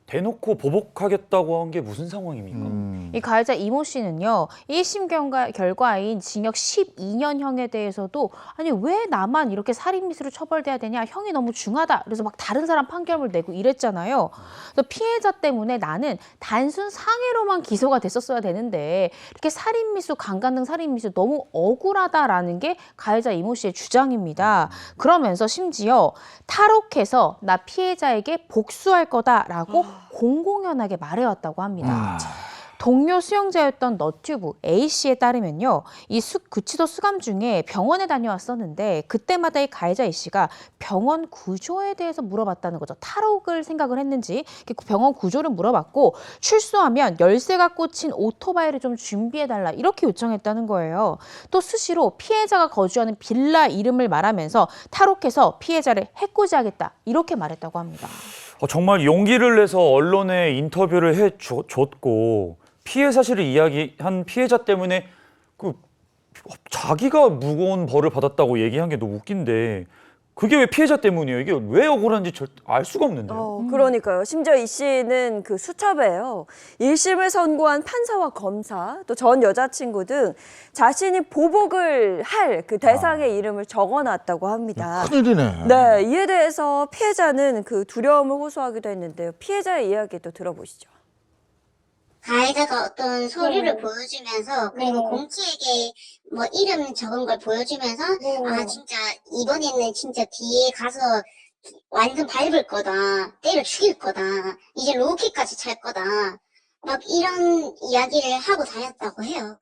대놓고 보복하겠다고 한 게 무슨 상황입니까? 이 가해자 이모 씨는요, 1심 결과인 징역 12년형에 대해서도 아니 왜 나만 이렇게 살인미수로 처벌돼야 되냐, 형이 너무 중하다, 그래서 막 다른 사람 판결을 내고 이랬잖아요. 그래서 피해자 때문에 나는 단순 상해로만 기소가 됐었어야 되는데 이렇게 살인미수, 강간 등 살인미수 너무 억울하다라는 게 가해자 이모 씨의 주장입니다. 그러면서 심지어 탈옥해서 나 피해자에게 복수할 거다라고 공공연하게 말해왔다고 합니다. 동료 수용자였던 너튜브 A씨에 따르면요, 이 구치소 수감 중에 병원에 다녀왔었는데 그때마다 이 가해자 A씨가 병원 구조에 대해서 물어봤다는 거죠. 탈옥을 생각을 했는지 병원 구조를 물어봤고, 출소하면 열쇠가 꽂힌 오토바이를 좀 준비해달라 이렇게 요청했다는 거예요. 또 수시로 피해자가 거주하는 빌라 이름을 말하면서 탈옥해서 피해자를 해코지하겠다 이렇게 말했다고 합니다. 정말 용기를 내서 언론에 인터뷰를 해줬고 피해 사실을 이야기한 피해자 때문에 자기가 무거운 벌을 받았다고 얘기한 게 너무 웃긴데, 그게 왜 피해자 때문이에요? 이게 왜 억울한지 알 수가 없는데요. 그러니까요. 심지어 이 씨는 그 수첩에요, 1심을 선고한 판사와 검사, 또 전 여자친구 등 자신이 보복을 할 그 대상의 이름을 적어놨다고 합니다. 큰일이네. 네, 이에 대해서 피해자는 그 두려움을 호소하기도 했는데요. 피해자의 이야기도 들어보시죠. 가해자가 어떤 서류를 보여주면서, 그리고 공치에게 뭐 이름 적은 걸 보여주면서 아 진짜 이번에는 진짜 뒤에 가서 완전 밟을 거다, 때려 죽일 거다, 이제 로우킥까지 찰 거다, 막 이런 이야기를 하고 다녔다고 해요.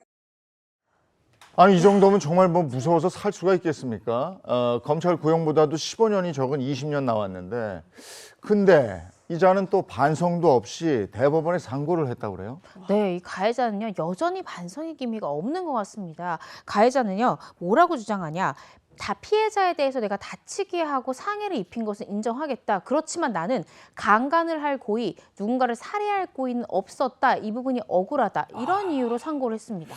아니 이 정도면 정말 뭐 무서워서 살 수가 있겠습니까? 검찰 구형보다도 15년이 적은 20년 나왔는데, 근데 이자는 또 반성도 없이 대법원에 상고를 했다고 그래요? 네, 이 가해자는요, 여전히 반성의 기미가 없는 것 같습니다. 가해자는요, 뭐라고 주장하냐? 다 피해자에 대해서 내가 다치게 하고 상해를 입힌 것은 인정하겠다. 그렇지만 나는 강간을 할 고의, 누군가를 살해할 고의는 없었다. 이 부분이 억울하다. 이런 이유로 상고를 했습니다.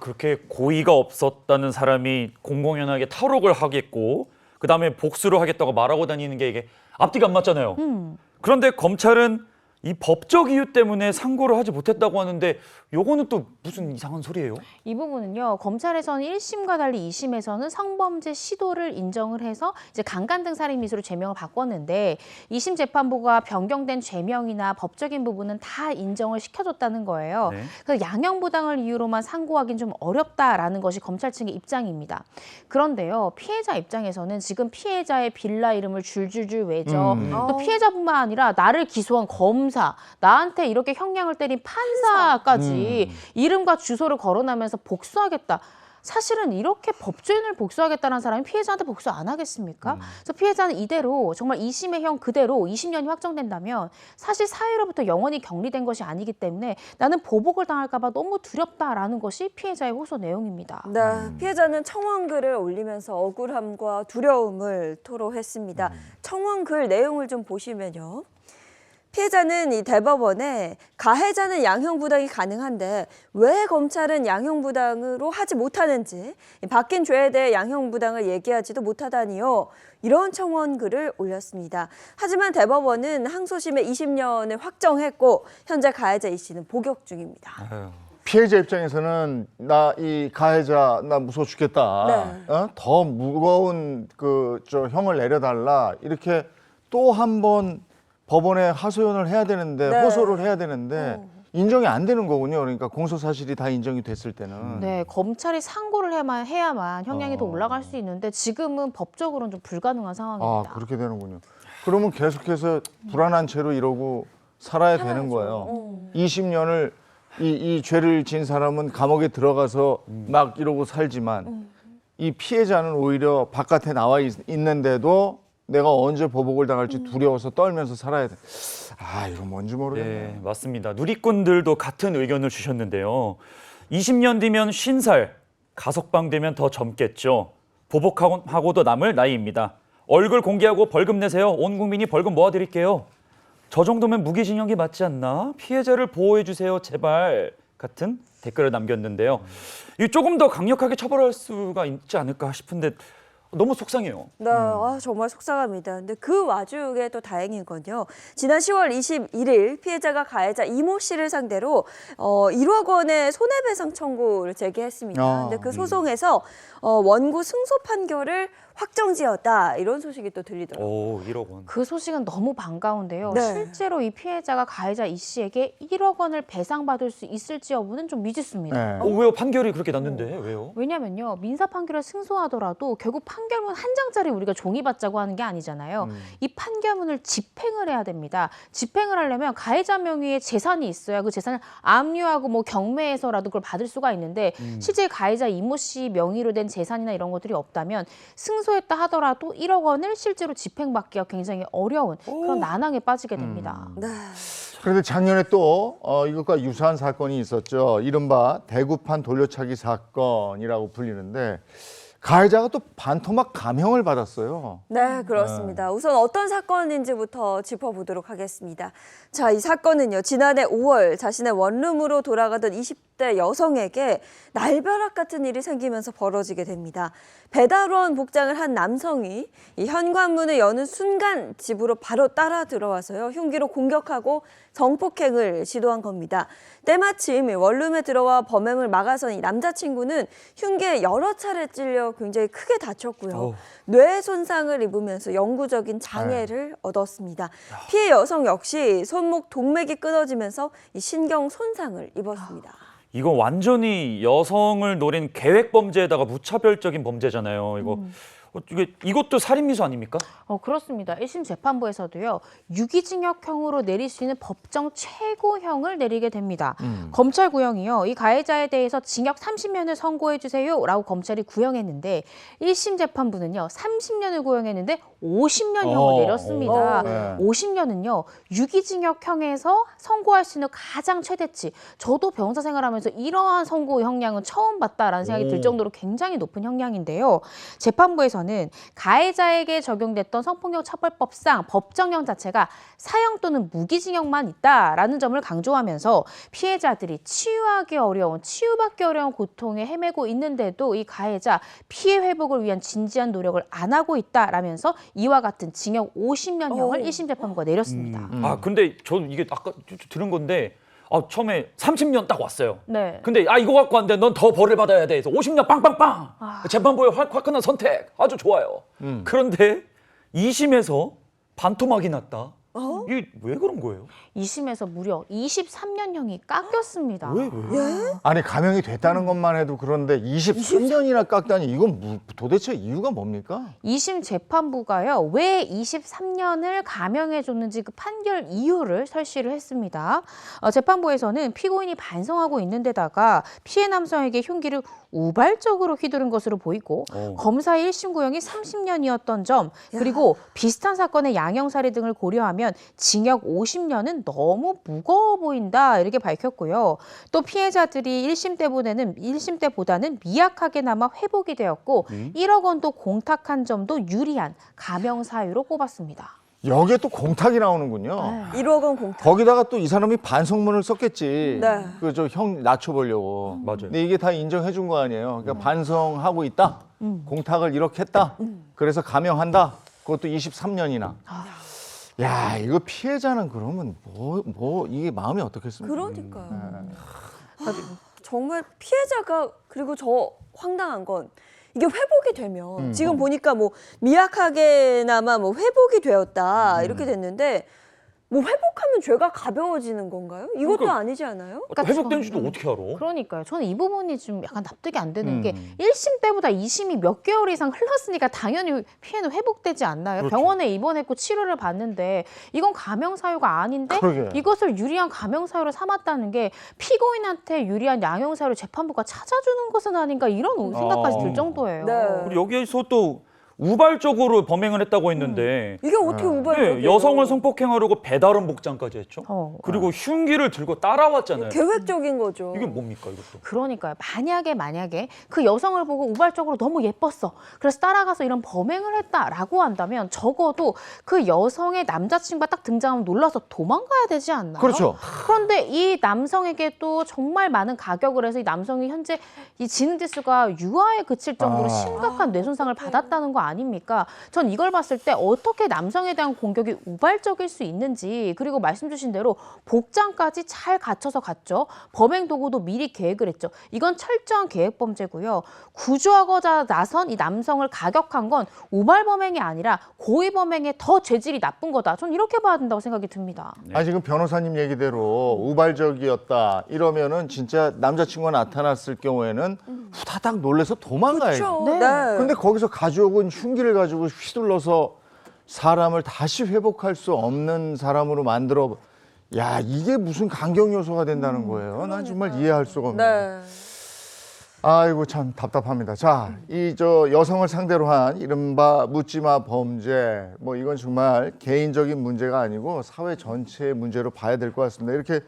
그렇게 고의가 없었다는 사람이 공공연하게 탈옥을 하겠고 그다음에 복수를 하겠다고 말하고 다니는 게 이게 앞뒤가 안 맞잖아요. 그런데 검찰은 이 법적 이유 때문에 상고를 하지 못했다고 하는데 요거는 또 무슨 이상한 소리예요? 이 부분은요, 검찰에서는 1심과 달리 2심에서는 성범죄 시도를 인정을 해서 이제 강간 등 살인 미수로 죄명을 바꿨는데 2심 재판부가 변경된 죄명이나 법적인 부분은 다 인정을 시켜줬다는 거예요. 네. 그래서 양형부당을 이유로만 상고하기는 좀 어렵다라는 것이 검찰 측의 입장입니다. 그런데요, 피해자 입장에서는 지금 피해자의 빌라 이름을 줄줄줄 외죠. 또 피해자뿐만 아니라 나를 기소한 검사, 나한테 이렇게 형량을 때린 판사까지 이름과 주소를 거론하면서 복수하겠다. 사실은 이렇게 법조인을 복수하겠다는 사람이 피해자한테 복수 안 하겠습니까? 그래서 피해자는 이대로 정말 2심의 형 그대로 20년이 확정된다면 사실 사회로부터 영원히 격리된 것이 아니기 때문에 나는 보복을 당할까 봐 너무 두렵다라는 것이 피해자의 호소 내용입니다. 네, 피해자는 청원글을 올리면서 억울함과 두려움을 토로했습니다. 청원글 내용을 좀 보시면요. 피해자는 이 대법원에 가해자는 양형부당이 가능한데 왜 검찰은 양형부당으로 하지 못하는지, 바뀐 죄에 대해 양형부당을 얘기하지도 못하다니요, 이런 청원글을 올렸습니다. 하지만 대법원은 항소심에 20년을 확정했고 현재 가해자 이 씨는 복역 중입니다. 피해자 입장에서는 나 이 가해자 나 무서워 죽겠다. 네. 더 무거운 형을 내려달라. 이렇게 또 한 번 법원에 하소연을 해야 되는데, 네. 호소를 해야 되는데 인정이 안 되는 거군요. 그러니까 공소 사실이 다 인정이 됐을 때는. 네, 검찰이 상고를 해야만 형량이 더 올라갈 수 있는데 지금은 법적으로는 좀 불가능한 상황입니다. 그렇게 되는군요. 그러면 계속해서 불안한 채로 이러고 살아야 되는 거예요. 20년을 이 죄를 진 사람은 감옥에 들어가서 막 이러고 살지만 이 피해자는 오히려 바깥에 나와 있는데도 내가 언제 보복을 당할지 두려워서 떨면서 살아야 돼. 이건 뭔지 모르겠네요. 네, 맞습니다. 누리꾼들도 같은 의견을 주셨는데요. 20년 뒤면 50살, 가석방 되면 더 젊겠죠. 보복하고도 남을 나이입니다. 얼굴 공개하고 벌금 내세요. 온 국민이 벌금 모아드릴게요. 저 정도면 무기징역이 맞지 않나? 피해자를 보호해 주세요, 제발 같은 댓글을 남겼는데요. 이 조금 더 강력하게 처벌할 수가 있지 않을까 싶은데 너무 속상해요. 네, 정말 속상합니다. 근데 그 와중에 또 다행인 건요. 지난 10월 21일 피해자가 가해자 이모 씨를 상대로 1억 원의 손해배상 청구를 제기했습니다. 근데 그 소송에서 원고 승소 판결을 확정지었다 이런 소식이 또 들리더라고요. 오, 1억 원. 그 소식은 너무 반가운데요. 네. 실제로 이 피해자가 가해자 이 씨에게 1억 원을 배상받을 수 있을지 여부는 좀 미지수입니다. 네. 왜요? 판결이 그렇게 났는데 왜요? 왜냐면요, 민사 판결을 승소하더라도 결국 판결문 한 장짜리 우리가 종이 받자고 하는 게 아니잖아요. 이 판결문을 집행을 해야 됩니다. 집행을 하려면 가해자 명의의 재산이 있어야 그 재산을 압류하고 뭐 경매해서라도 그걸 받을 수가 있는데 실제 가해자 이모 씨 명의로 된 재산이나 이런 것들이 없다면 승소했다 하더라도 1억 원을 실제로 집행받기가 굉장히 어려운 그런 난항에 빠지게 됩니다. 네. 그런데 작년에 또 이것과 유사한 사건이 있었죠. 이른바 대구판 돌려차기 사건이라고 불리는데 가해자가 또 반토막 감형을 받았어요. 네, 그렇습니다. 우선 어떤 사건인지부터 짚어보도록 하겠습니다. 자, 이 사건은요, 지난해 5월 자신의 원룸으로 돌아가던 20대 여성에게 날벼락 같은 일이 생기면서 벌어지게 됩니다. 배달원 복장을 한 남성이 이 현관문을 여는 순간 집으로 바로 따라 들어와서요, 흉기로 공격하고 성폭행을 시도한 겁니다. 때마침 원룸에 들어와 범행을 막아선 이 남자친구는 흉기에 여러 차례 찔려 굉장히 크게 다쳤고요. 뇌 손상을 입으면서 영구적인 장애를 얻었습니다. 피해 여성 역시 손목 동맥이 끊어지면서 이 신경 손상을 입었습니다. 이거 완전히 여성을 노린 계획 범죄에다가 무차별적인 범죄잖아요. 이것도 살인미수 아닙니까? 그렇습니다. 1심 재판부에서도요, 유기징역형으로 내릴 수 있는 법정 최고형을 내리게 됩니다. 검찰 구형이요, 이 가해자에 대해서 징역 30년을 선고해 주세요라고 검찰이 구형했는데 1심 재판부는요 30년을 구형했는데 50년형을 내렸습니다. 50년은요 유기징역형에서 선고할 수 있는 가장 최대치. 저도 변호사 생활하면서 이러한 선고 형량은 처음 봤다라는 생각이 들 정도로 굉장히 높은 형량인데요. 재판부에서는 가해자에게 적용됐던 성폭력 처벌법상 법정형 자체가 사형 또는 무기징역만 있다라는 점을 강조하면서 피해자들이 치유하기 어려운, 치유받기 어려운 고통에 헤매고 있는데도 이 가해자 피해 회복을 위한 진지한 노력을 안 하고 있다라면서 이와 같은 징역 50년형을 1심 재판부가 내렸습니다. 근데 저는 이게 아까 들은 건데 처음에 30년 딱 왔어요. 네. 근데 이거 갖고 안 돼. 넌 더 벌을 받아야 돼. 그래서 50년 빵빵빵. 재판부의 화끈한 선택. 아주 좋아요. 그런데 2심에서 반토막이 났다. 이게 왜 그런 거예요? 2심에서 무려 23년형이 깎였습니다. 왜? 아니 감형이 됐다는 것만 해도 그런데 23년이나 깎다니 이건 도대체 이유가 뭡니까? 2심 재판부가요, 왜 23년을 감형해 줬는지 그 판결 이유를 설시를 했습니다. 재판부에서는 피고인이 반성하고 있는 데다가 피해 남성에게 흉기를 우발적으로 휘두른 것으로 보이고 검사의 1심 구형이 30년이었던 점, 그리고 비슷한 사건의 양형사례 등을 고려하면 징역 50년은 너무 무거워 보인다 이렇게 밝혔고요. 또 피해자들이 1심 때보다는 미약하게나마 회복이 되었고 1억 원도 공탁한 점도 유리한 감형 사유로 꼽았습니다. 여기에 또 공탁이 나오는군요. 1억 원 공탁. 거기다가 또 이 사람이 반성문을 썼겠지. 네. 그 저 형 낮춰보려고. 맞아요. 근데 이게 다 인정해 준 거 아니에요. 그러니까 반성하고 있다. 공탁을 이렇게 했다. 그래서 감형한다. 그것도 23년이나. 야, 이거 피해자는 그러면 이게 마음이 어떻겠습니까? 그러니까요. 정말 피해자가, 그리고 저 황당한 건 이게 회복이 되면 지금 보니까 뭐 미약하게나마 뭐 회복이 되었다 이렇게 됐는데 뭐 회복하면 죄가 가벼워지는 건가요? 이것도 그러니까 아니지 않아요? 회복된지도 어떻게 알아? 그러니까요. 저는 이 부분이 좀 약간 납득이 안 되는 게 1심 때보다 2심이 몇 개월 이상 흘렀으니까 당연히 피해는 회복되지 않나요? 그렇죠. 병원에 입원했고 치료를 받는데 이건 감형 사유가 아닌데 그러게. 이것을 유리한 감형 사유로 삼았다는 게 피고인한테 유리한 양형 사유를 재판부가 찾아주는 것은 아닌가 이런 생각까지 들 정도예요. 네. 그리고 여기에서 또 우발적으로 범행을 했다고 했는데 이게 어떻게 우발적이에요? 네, 여성을 성폭행하려고 배달원 복장까지 했죠. 그리고 네. 흉기를 들고 따라왔잖아요. 계획적인 거죠. 이게 뭡니까 이것도? 그러니까요. 만약에 그 여성을 보고 우발적으로 너무 예뻤어. 그래서 따라가서 이런 범행을 했다라고 한다면 적어도 그 여성의 남자친구가 딱 등장하면 놀라서 도망가야 되지 않나요? 그렇죠. 그런데 이 남성에게 또 정말 많은 가격을 해서 이 남성이 현재 이 지능 지수가 유아에 그칠 정도로 심각한 뇌손상을 받았다는 거 아닙니까? 전 이걸 봤을 때 어떻게 남성에 대한 공격이 우발적일 수 있는지, 그리고 말씀 주신 대로 복장까지 잘 갖춰서 갔죠. 범행 도구도 미리 계획을 했죠. 이건 철저한 계획 범죄고요. 구조하고자 나선 이 남성을 가격한 건 우발 범행이 아니라 고의 범행의 더 죄질이 나쁜 거다. 전 이렇게 봐야 된다고 생각이 듭니다. 아 지금 변호사님 얘기대로 우발적이었다 이러면은 진짜 남자친구가 나타났을 경우에는 후다닥 놀래서 도망가야죠. 그렇죠. 네. 근데 거기서 가져온 흉기를 가지고 휘둘러서 사람을 다시 회복할 수 없는 사람으로 만들어, 야 이게 무슨 강경 요소가 된다는 거예요. 난 정말 이해할 수가 없네요. 네. 아이고 참 답답합니다. 자, 이 여성을 상대로 한 이른바 묻지마 범죄, 뭐 이건 정말 개인적인 문제가 아니고 사회 전체의 문제로 봐야 될 것 같습니다. 이렇게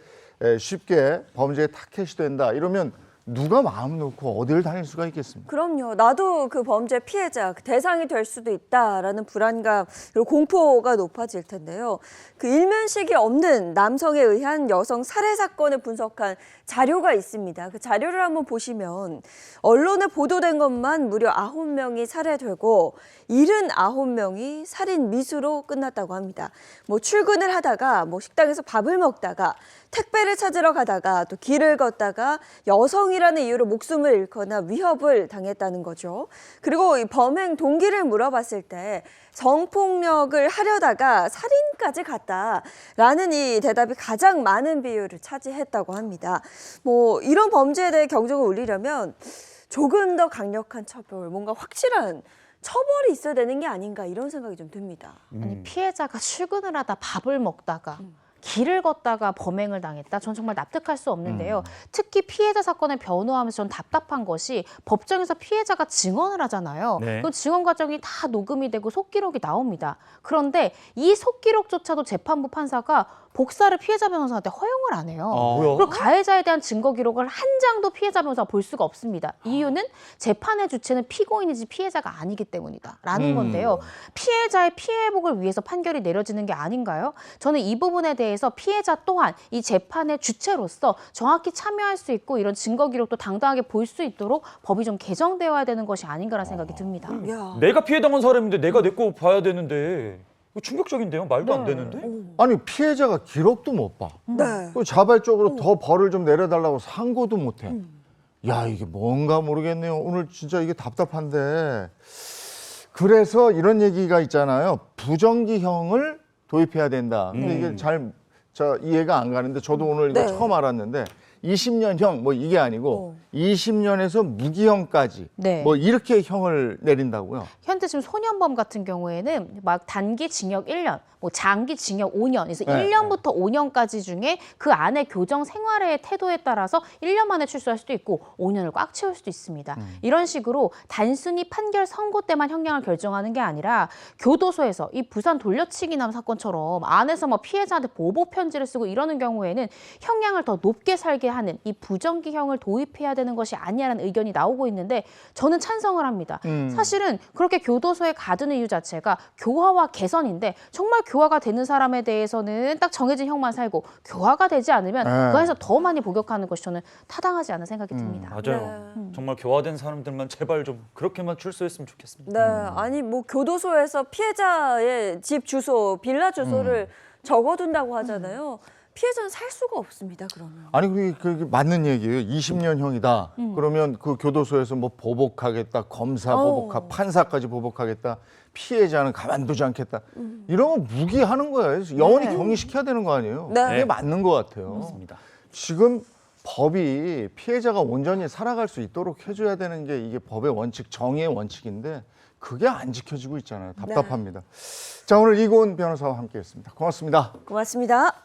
쉽게 범죄에 타켓이 된다 이러면 누가 마음 놓고 어디를 다닐 수가 있겠습니까? 그럼요. 나도 그 범죄 피해자, 그 대상이 될 수도 있다라는 불안감 그리고 공포가 높아질 텐데요. 그 일면식이 없는 남성에 의한 여성 살해 사건을 분석한 자료가 있습니다. 그 자료를 한번 보시면 언론에 보도된 것만 무려 9명이 살해되고 79명이 살인 미수로 끝났다고 합니다. 뭐 출근을 하다가 뭐 식당에서 밥을 먹다가 택배를 찾으러 가다가 또 길을 걷다가 여성이라는 이유로 목숨을 잃거나 위협을 당했다는 거죠. 그리고 이 범행 동기를 물어봤을 때 성폭력을 하려다가 살인까지 갔다라는 이 대답이 가장 많은 비율을 차지했다고 합니다. 뭐 이런 범죄에 대해 경종을 울리려면 조금 더 강력한 처벌, 뭔가 확실한 처벌이 있어야 되는 게 아닌가 이런 생각이 좀 듭니다. 아니, 피해자가 출근을 하다 밥을 먹다가 길을 걷다가 범행을 당했다. 전 정말 납득할 수 없는데요. 특히 피해자 사건을 변호하면서 전 답답한 것이 법정에서 피해자가 증언을 하잖아요. 네. 그 증언 과정이 다 녹음이 되고 속기록이 나옵니다. 그런데 이 속기록조차도 재판부 판사가 복사를 피해자 변호사한테 허용을 안 해요. 뭐야? 그리고 가해자에 대한 증거 기록을 한 장도 피해자 변호사가 볼 수가 없습니다. 이유는 재판의 주체는 피고인이지 피해자가 아니기 때문이다라는 건데요. 피해자의 피해 회복을 위해서 판결이 내려지는 게 아닌가요? 저는 이 부분에 대해서 피해자 또한 이 재판의 주체로서 정확히 참여할 수 있고 이런 증거 기록도 당당하게 볼 수 있도록 법이 좀 개정되어야 되는 것이 아닌가라는 생각이 듭니다. 야. 내가 피해당한 사람인데 내가 내 거 봐야 되는데 이거 충격적인데요. 말도 안 네. 되는데. 아니 피해자가 기록도 못 봐. 네. 그 자발적으로 더 벌을 좀 내려달라고 상고도 못 해. 야 이게 뭔가 모르겠네요. 오늘 진짜 이게 답답한데. 그래서 이런 얘기가 있잖아요. 부정기형을 도입해야 된다. 근데 이게 잘 이해가 안 가는데 저도 오늘 이거 네. 처음 알았는데 20년형 뭐 이게 아니고 20년에서 무기형까지 네. 뭐 이렇게 형을 내린다고요. 현재 지금 소년범 같은 경우에는 막 단기 징역 1년, 뭐 장기 징역 5년, 그래서 네, 1년부터 5년까지 중에 그 안에 교정 생활의 태도에 따라서 1년 만에 출소할 수도 있고 5년을 꽉 채울 수도 있습니다. 이런 식으로 단순히 판결 선고 때만 형량을 결정하는 게 아니라 교도소에서 이 부산 돌려치기남 사건처럼 안에서 뭐 피해자한테 보복 편지를 쓰고 이러는 경우에는 형량을 더 높게 살게 하는 이 부정기형을 도입해야 되는 것이 아니냐는 의견이 나오고 있는데 저는 찬성을 합니다. 사실은 그렇게 교도소에 가두는 이유 자체가 교화와 개선인데 정말 교화가 되는 사람에 대해서는 딱 정해진 형만 살고 교화가 되지 않으면 그 안에서 더 많이 복역하는 것이 저는 타당하지 않은 생각이 듭니다. 맞아요. 정말 교화된 사람들만 제발 좀 그렇게만 출소했으면 좋겠습니다. 네, 아니 뭐 교도소에서 피해자의 집 주소, 빌라 주소를 적어둔다고 하잖아요. 피해자는 살 수가 없습니다. 그러면. 아니 그게 맞는 얘기예요. 20년형이다. 그러면 그 교도소에서 뭐 보복하겠다, 검사 보복하고 판사까지 보복하겠다, 피해자는 가만두지 않겠다. 이런 거 무기하는 거예요. 영원히 격리시켜야 되는 거 아니에요. 네. 그게 맞는 것 같아요. 맞습니다. 지금 법이 피해자가 온전히 살아갈 수 있도록 해줘야 되는 게 이게 법의 원칙, 정의의 원칙인데 그게 안 지켜지고 있잖아요. 답답합니다. 자, 오늘 이고은 변호사와 함께했습니다. 고맙습니다. 고맙습니다.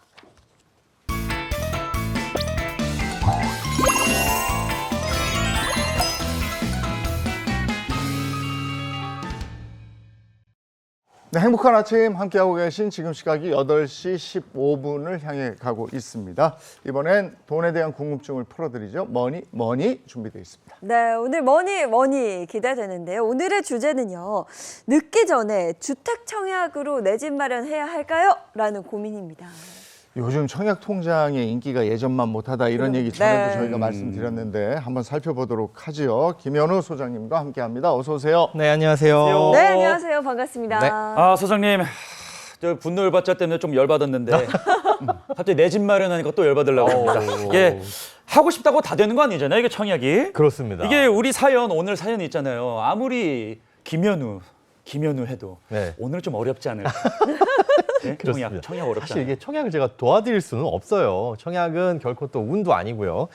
네, 행복한 아침 함께하고 계신 지금 시각이 8시 15분을 향해 가고 있습니다. 이번엔 돈에 대한 궁금증을 풀어드리죠. 머니 준비되어 있습니다. 네, 오늘 머니 기대되는데요. 오늘의 주제는요. 늦기 전에 주택 청약으로 내 집 마련해야 할까요? 라는 고민입니다. 요즘 청약 통장의 인기가 예전만 못하다 이런 얘기 전에도 네. 저희가 말씀드렸는데 한번 살펴보도록 하죠. 김현우 소장님과 함께합니다. 어서 오세요. 네, 안녕하세요. 네, 안녕하세요. 반갑습니다. 네. 아, 소장님. 저 분노 열받자 때문에 좀 열받았는데 갑자기 내 집 마련하니까 또 열받으려고 합니다. 이게 하고 싶다고 다 되는 거 아니잖아요. 이게 청약이. 그렇습니다. 이게 우리 사연 오늘 사연이 있잖아요. 아무리 김현우 해도 네. 오늘 좀 어렵지 않을까? 네? 그렇습니다. 청약 어렵잖아요. 사실 이게 청약을 제가 도와드릴 수는 없어요. 청약은 결코 또 운도 아니고요.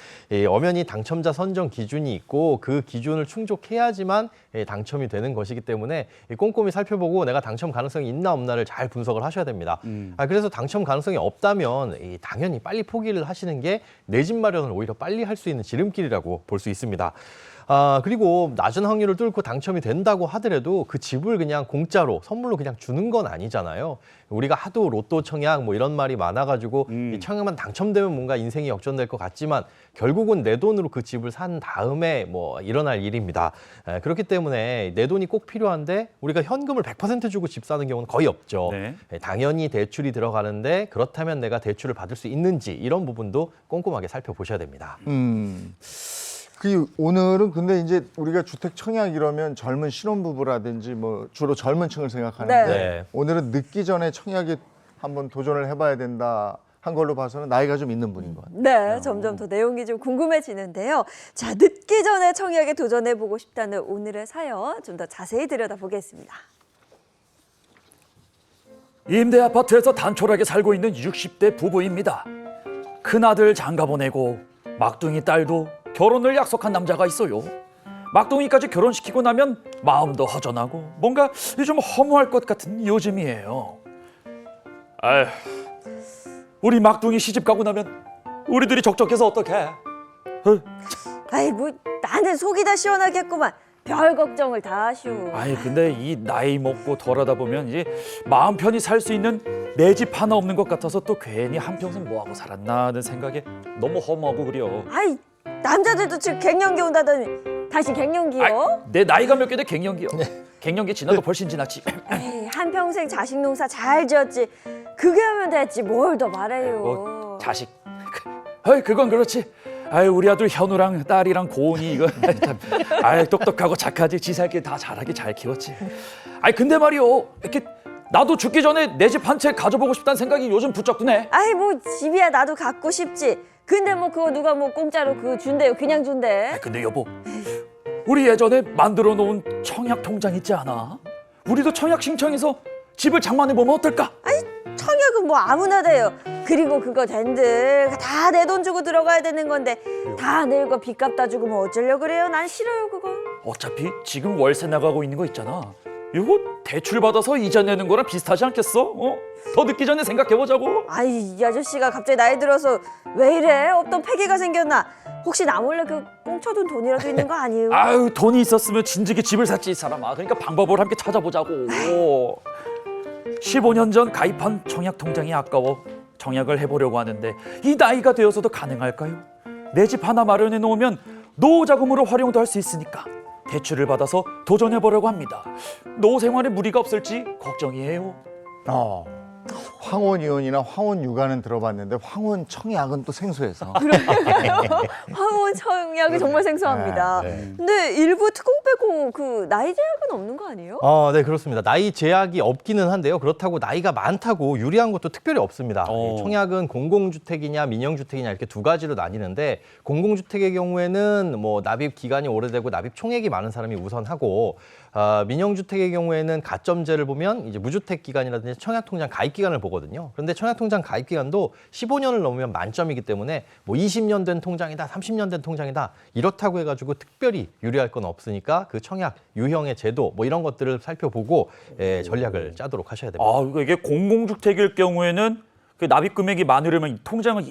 엄연히 당첨자 선정 기준이 있고 그 기준을 충족해야지만 당첨이 되는 것이기 때문에 꼼꼼히 살펴보고 내가 당첨 가능성이 있나 없나를 잘 분석을 하셔야 됩니다. 그래서 당첨 가능성이 없다면 당연히 빨리 포기를 하시는 게 내 집 마련을 오히려 빨리 할 수 있는 지름길이라고 볼 수 있습니다. 그리고 낮은 확률을 뚫고 당첨이 된다고 하더라도 그 집을 그냥 공짜로 선물로 그냥 주는 건 아니잖아요. 우리가 하도 로또 청약 뭐 이런 말이 많아가지고 이 청약만 당첨되면 뭔가 인생이 역전될 것 같지만 결국은 내 돈으로 그 집을 산 다음에 뭐 일어날 일입니다. 그렇기 때문에 내 돈이 꼭 필요한데 우리가 현금을 100% 주고 집 사는 경우는 거의 없죠. 네. 당연히 대출이 들어가는데 그렇다면 내가 대출을 받을 수 있는지 이런 부분도 꼼꼼하게 살펴보셔야 됩니다. 오늘은 근데 이제 우리가 주택 청약 이러면 젊은 신혼부부라든지 뭐 주로 젊은 층을 생각하는데 네. 오늘은 늦기 전에 청약에 한번 도전을 해봐야 된다 한 걸로 봐서는 나이가 좀 있는 분인 것 같아요. 네, 점점 더 내용이 좀 궁금해지는데요. 자, 늦기 전에 청약에 도전해보고 싶다는 오늘의 사연 좀 더 자세히 들여다보겠습니다. 임대 아파트에서 단촐하게 살고 있는 60대 부부입니다. 큰아들 장가 보내고 막둥이 딸도 결혼을 약속한 남자가 있어요. 막둥이까지 결혼시키고 나면 마음도 허전하고 뭔가 좀 허무할 것 같은 요즘이에요. 아휴, 우리 막둥이 시집 가고 나면 우리들이 적적해서 어떡해? 아이, 뭐 나는 속이 다 시원하겠구만. 별 걱정을 다 하시오. 아이 근데 이 나이 먹고 덜하다 보면 이제 마음 편히 살 수 있는 내 집 하나 없는 것 같아서 또 괜히 한평생 뭐하고 살았나 하는 생각에 너무 허무하고 그래요. 아이, 남자들도 지금 갱년기 온다더니 다시 갱년기요? 내 나이가 몇 개 돼 갱년기요. 갱년기 지나도 훨씬 지났지. 에이, 한평생 자식 농사 잘 지었지. 그게 하면 됐지. 뭘 더 말해요. 뭐 자식. 어이 그건 그렇지. 아유 우리 아들 현우랑 딸이랑 고은이 이거 참, 아유 똑똑하고 착하지. 지살길 다 잘하게 잘 키웠지. 아이 근데 말이요. 이렇게 나도 죽기 전에 내 집 한 채 가져보고 싶다는 생각이 요즘 부쩍 드네. 아이, 뭐 집이야 나도 갖고 싶지. 근데 뭐 그거 누가 뭐 공짜로 그거 준대요. 그냥 준대. 아, 근데 여보, 우리 예전에 만들어 놓은 청약 통장 있지 않아? 우리도 청약 신청해서 집을 장만해 보면 어떨까? 청약은 뭐 아무나 돼요. 그리고 그거 된들 다 내 돈 주고 들어가야 되는 건데 다 늙어 빚 갚다 주고 뭐 어쩌려고 그래요. 난 싫어요 그거. 어차피 지금 월세 나가고 있는 거 있잖아. 이거 대출 받아서 이자 내는 거랑 비슷하지 않겠어? 더 늦기 전에 생각해보자고. 아이, 이 아저씨가 갑자기 나이 들어서 왜 이래? 없던 패기가 생겼나? 혹시 나 몰래 그 꽁쳐둔 돈이라도 있는 거 아니에요? 아유 돈이 있었으면 진즉에 집을 샀지 이 사람아. 그러니까 방법을 함께 찾아보자고. 15년 전 가입한 청약 통장이 아까워 청약을 해보려고 하는데 이 나이가 되어서도 가능할까요? 내 집 하나 마련해 놓으면 노후 자금으로 활용도 할 수 있으니까 대출을 받아서 도전해보려고 합니다. 노후 생활에 무리가 없을지 걱정이에요. 황혼 이혼이나 황혼 육아는 들어봤는데 황혼 청약은 또 생소해서. 황혼 청약이 정말 생소합니다. 네. 근데 일부 특공 빼고 그 나이 제약은 없는 거 아니에요? 네, 그렇습니다. 나이 제약이 없기는 한데요. 그렇다고 나이가 많다고 유리한 것도 특별히 없습니다. 이 청약은 공공주택이냐 민영주택이냐 이렇게 두 가지로 나뉘는데 공공주택의 경우에는 뭐 납입 기간이 오래되고 납입 총액이 많은 사람이 우선하고 민영주택의 경우에는 가점제를 보면 이제 무주택 기간이라든지 청약통장 가입 기간을 보거든요. 그런데 청약통장 가입 기간도 15년을 넘으면 만점이기 때문에 뭐 20년 된 통장이다, 30년 된 통장이다 이렇다고 해가지고 특별히 유리할 건 없으니까 그 청약 유형의 제도 뭐 이런 것들을 살펴보고 전략을 짜도록 하셔야 됩니다. 이게 공공주택일 경우에는 그 납입 금액이 많으려면 이 통장을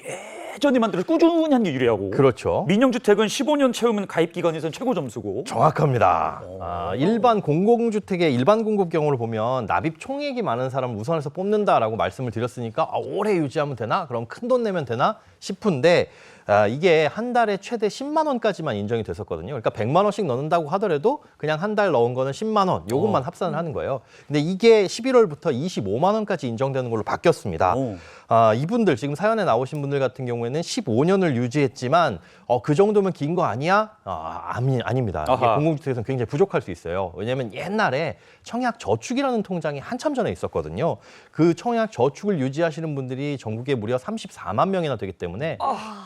예전에 만들어서 꾸준히 한 게 유리하고 그렇죠. 민영주택은 15년 채우면 가입 기간에서는 최고 점수고. 정확합니다. 일반 공공주택의 일반 공급 경우를 보면 납입 총액이 많은 사람을 우선해서 뽑는다라고 말씀을 드렸으니까 오래 유지하면 되나? 그럼 큰 돈 내면 되나? 싶은데 이게 한 달에 최대 10만 원까지만 인정이 됐었거든요. 그러니까 100만 원씩 넣는다고 하더라도 그냥 한 달 넣은 거는 10만 원, 요것만 합산을 하는 거예요. 근데 이게 11월부터 25만 원까지 인정되는 걸로 바뀌었습니다. 이분들 지금 사연에 나오신 분들 같은 경우에는 15년을 유지했지만 그 정도면 긴 거 아니야? 아닙니다. 이게 공공주택에서는 굉장히 부족할 수 있어요. 왜냐하면 옛날에 청약저축이라는 통장이 한참 전에 있었거든요. 그 청약저축을 유지하시는 분들이 전국에 무려 34만 명이나 되기 때문에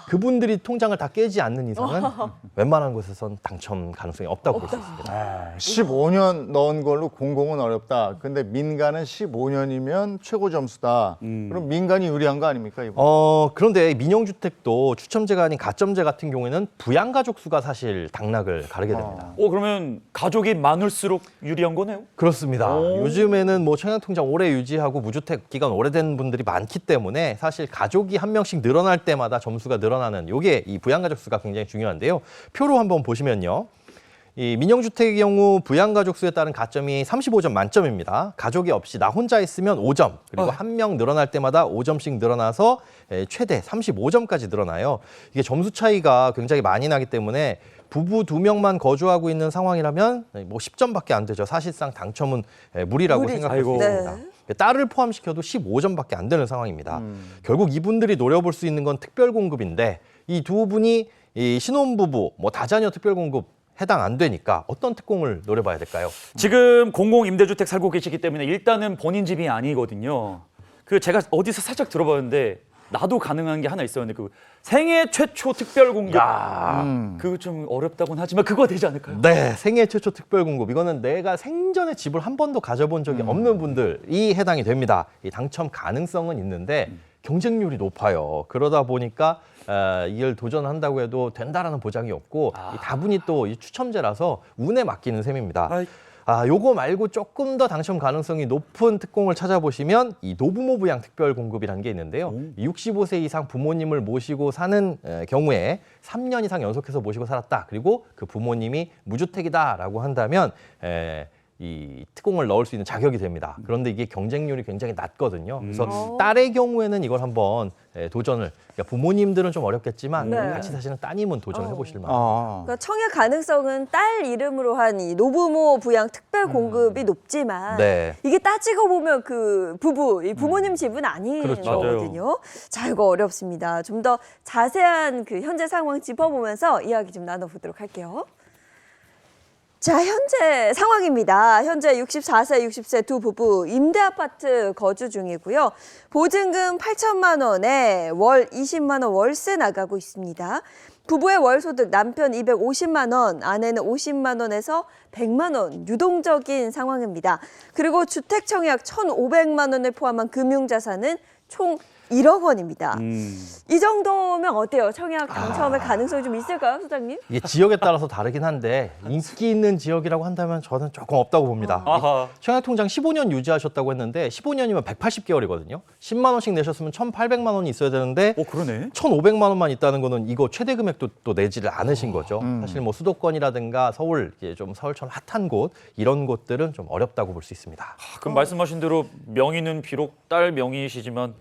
그분들이 통장을 다 깨지 않는 이상은 웬만한 곳에선 당첨 가능성이 없다고 볼 수 있습니다. 15년 넣은 걸로 공공은 어렵다. 근데 민간은 15년이면 최고 점수다. 그럼 민간이 유리한 거 아닙니까? 이번? 그런데 민영주택도 추첨제가 아닌 가점제 같은 경우에는 부양가족 수가 사실 당락을 가르게 됩니다. 그러면 가족이 많을수록 유리한 거네요? 그렇습니다. 요즘에는 뭐 청약통장 오래 유지하고 무주택 기간 오래된 분들이 많기 때문에 사실 가족이 한 명씩 늘어날 때마다 점수가 늘어나는 요게 이 부양가족 수가 굉장히 중요한데요. 표로 한번 보시면요. 이 민영주택의 경우 부양가족 수에 따른 가점이 35점 만점입니다. 가족이 없이 나 혼자 있으면 5점, 그리고 한 명 늘어날 때마다 5점씩 늘어나서 최대 35점까지 늘어나요. 이게 점수 차이가 굉장히 많이 나기 때문에 부부 2명만 거주하고 있는 상황이라면 뭐 10점밖에 안 되죠. 사실상 당첨은 무리라고 생각할 수 있습니다. 딸을 포함시켜도 15점밖에 안 되는 상황입니다. 결국 이분들이 노려볼 수 있는 건 특별공급인데 이 두 분이 이 신혼부부, 뭐 다자녀 특별공급 해당 안 되니까 어떤 특공을 노려봐야 될까요? 지금 공공임대주택 살고 계시기 때문에 일단은 본인 집이 아니거든요. 그 제가 어디서 살짝 들어봤는데 나도 가능한 게 하나 있었는데 그 생애 최초 특별 공급. 그거 좀 어렵다고는 하지만 그거 되지 않을까요? 네, 생애 최초 특별 공급. 이거는 내가 생전에 집을 한 번도 가져본 적이 없는 분들이 해당이 됩니다. 이 당첨 가능성은 있는데 경쟁률이 높아요. 그러다 보니까 이걸 도전한다고 해도 된다라는 보장이 없고 이 다분히 또 이 추첨제라서 운에 맡기는 셈입니다. 요거 말고 조금 더 당첨 가능성이 높은 특공을 찾아보시면 이 노부모 부양 특별 공급이라는 게 있는데요. 65세 이상 부모님을 모시고 사는 경우에 3년 이상 연속해서 모시고 살았다. 그리고 그 부모님이 무주택이다라고 한다면 이 특공을 넣을 수 있는 자격이 됩니다. 그런데 이게 경쟁률이 굉장히 낮거든요. 그래서 딸의 경우에는 이걸 한번 도전을, 그러니까 부모님들은 좀 어렵겠지만 같이 사시는 따님은 도전을 해보실 만합니다. 그러니까 청약 가능성은 딸 이름으로 한 이 노부모 부양 특별 공급이 높지만 이게 따지고 보면 그 부부, 이 부모님 집은 아닌 거거든요. 자, 이거 어렵습니다. 좀 더 자세한 그 현재 상황 짚어보면서 이야기 좀 나눠보도록 할게요. 자, 현재 상황입니다. 현재 64세, 60세 두 부부 임대아파트 거주 중이고요. 보증금 8천만 원에 월 20만 원 월세 나가고 있습니다. 부부의 월소득 남편 250만 원, 아내는 50만 원에서 100만 원 유동적인 상황입니다. 그리고 주택 청약 1,500만 원을 포함한 금융자산은 총 1억 원입니다. 이 정도면 어때요? 청약 당첨의 가능성이 좀 있을까요, 소장님? 이게 지역에 따라서 다르긴 한데 인기 있는 지역이라고 한다면 저는 조금 없다고 봅니다. 청약통장 15년 유지하셨다고 했는데 15년이면 180개월이거든요. 10만 원씩 내셨으면 1,800만 원이 있어야 되는데 그러네. 1,500만 원만 있다는 거는 이거 최대 금액도 또 내지를 않으신 거죠. 사실 뭐 수도권이라든가 서울, 이제 좀 서울처럼 핫한 곳 이런 곳들은 좀 어렵다고 볼 수 있습니다. 그럼 말씀하신 대로 명의는 비록 딸 명의이시지만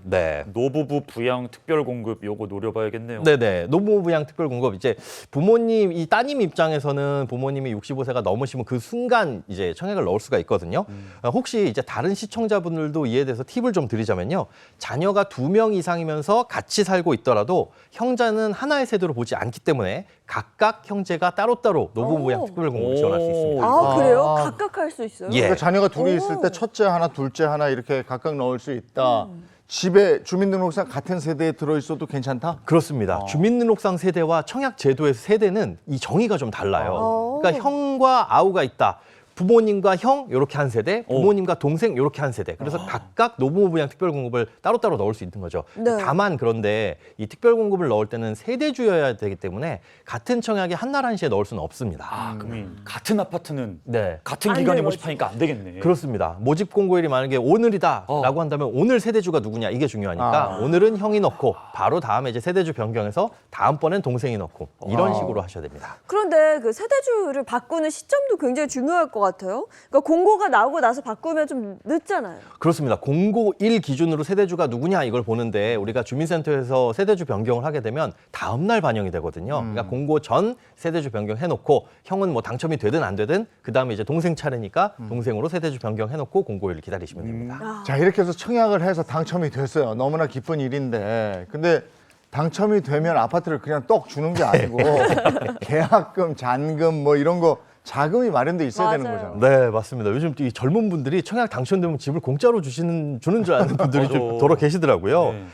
노부부 부양 특별 공급 요거 노려봐야겠네요. 네네. 노부모 부양 특별 공급, 이제 부모님, 이 따님 입장에서는 부모님이 65세가 넘으시면 그 순간 이제 청약을 넣을 수가 있거든요. 혹시 이제 다른 시청자분들도 이에 대해서 팁을 좀 드리자면요. 자녀가 2명 이상이면서 같이 살고 있더라도 형제는 하나의 세대로 보지 않기 때문에 각각 형제가 따로따로 노부모 부양 특별 공급을 지원할 수 있습니다. 아, 그래요? 각각 할 수 있어요? 예. 그러니까 자녀가 둘이 있을 때 첫째 하나, 둘째 하나 이렇게 각각 넣을 수 있다. 집에 주민등록상 같은 세대에 들어있어도 괜찮다? 그렇습니다. 주민등록상 세대와 청약 제도의 세대는 이 정의가 좀 달라요. 그러니까 형과 아우가 있다. 부모님과 형 이렇게 한 세대, 부모님과 동생 이렇게 한 세대. 그래서 각각 노부모 부양 특별공급을 따로따로 넣을 수 있는 거죠. 네. 다만 그런데 이 특별공급을 넣을 때는 세대주여야 되기 때문에 같은 청약에 한 날 한시에 넣을 수는 없습니다. 그러면 같은 아파트는 네. 같은 안 기간에 되는 모집하니까 안 되겠네. 그렇습니다. 모집 공고일이 만약에 오늘이다라고 한다면 오늘 세대주가 누구냐 이게 중요하니까 오늘은 형이 넣고 바로 다음에 이제 세대주 변경해서 다음번엔 동생이 넣고 이런 식으로 하셔야 됩니다. 그런데 그 세대주를 바꾸는 시점도 굉장히 중요할 것 같아요. 그러니까 공고가 나오고 나서 바꾸면 좀 늦잖아요. 그렇습니다. 공고일 기준으로 세대주가 누구냐 이걸 보는데 우리가 주민센터에서 세대주 변경을 하게 되면 다음 날 반영이 되거든요. 그러니까 공고 전 세대주 변경해놓고 형은 뭐 당첨이 되든 안 되든 그 다음에 이제 동생 차례니까 동생으로 세대주 변경해놓고 공고일을 기다리시면 됩니다. 자, 이렇게 해서 청약을 해서 당첨이 됐어요. 너무나 기쁜 일인데. 근데 당첨이 되면 아파트를 그냥 떡 주는 게 아니고 계약금, 잔금 뭐 이런 거 자금이 마련돼 있어야 되는 맞아요. 거잖아요. 네, 맞습니다. 요즘 이 젊은 분들이 청약 당첨되면 집을 공짜로 주는 줄 아는 분들이 좀 더러 계시더라고요. 네.